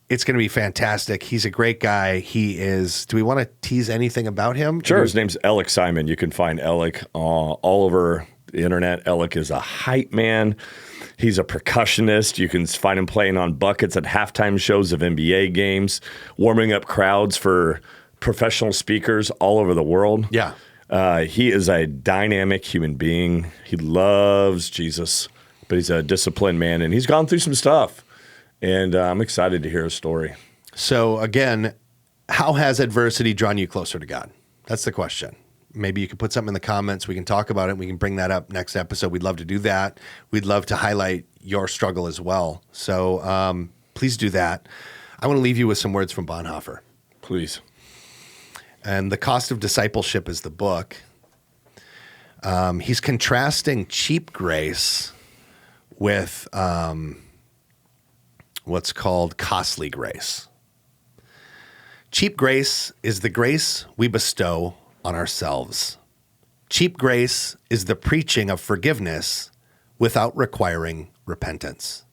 It's going to be fantastic. He's a great guy. Do we want to tease anything about him? Sure. His name's Alec Simon. You can find Alec all over the internet. Alec is a hype man. He's a percussionist. You can find him playing on buckets at halftime shows of NBA games, warming up crowds for professional speakers all over the world. Yeah. He is a dynamic human being. He loves Jesus, but he's a disciplined man, and he's gone through some stuff. And I'm excited to hear his story. So again, how has adversity drawn you closer to God? That's the question. maybe you can put something in the comments. We can talk about it. We can bring that up next episode. We'd love to do that. We'd love to highlight your struggle as well. So please do that. I want to leave you with some words from Bonhoeffer. Please. And The Cost of Discipleship is the book. He's contrasting cheap grace with what's called costly grace. Cheap grace is the grace we bestow on ourselves. Cheap grace is the preaching of forgiveness without requiring repentance.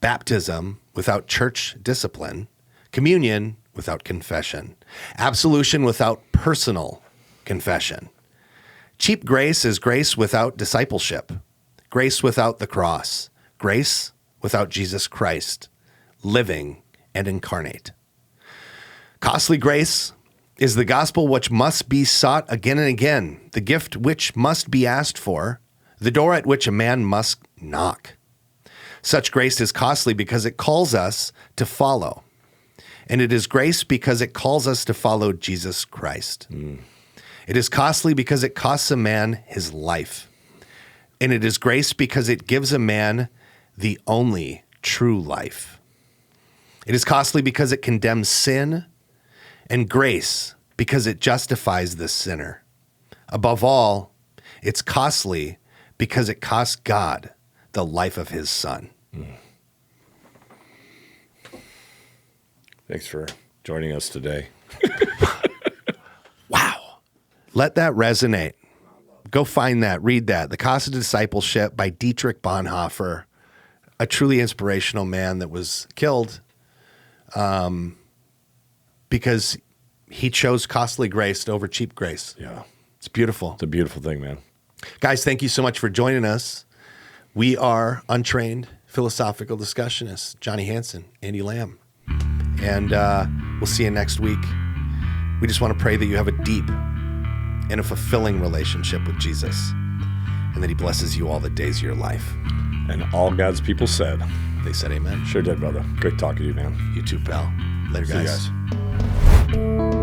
Baptism without church discipline. Communion without confession. Absolution without personal confession. Cheap grace is grace without discipleship. Grace without the cross. Grace without Jesus Christ, living and incarnate. Costly grace is the gospel which must be sought again and again, the gift which must be asked for, the door at which a man must knock. Such grace is costly because it calls us to follow. And it is grace because it calls us to follow Jesus Christ. It is costly because it costs a man his life. And it is grace because it gives a man the only true life. It is costly because it condemns sin, and grace because it justifies the sinner. Above all, it's costly because it costs God the life of his son. Thanks for joining us today. Wow. Let that resonate. Go find that, read that. The Cost of Discipleship by Dietrich Bonhoeffer, a truly inspirational man that was killed because he chose costly grace over cheap grace. Yeah. It's beautiful. It's a beautiful thing, man. Guys, thank you so much for joining us. We are untrained philosophical discussionists, Jonny Hansen, Andy Lamb. And we'll see you next week. We just want to pray that you have a deep and a fulfilling relationship with Jesus, and that he blesses you all the days of your life. And all God's people said. They said amen. Sure did, brother. Great talking to you, man. You too, pal. Later, See guys. you guys.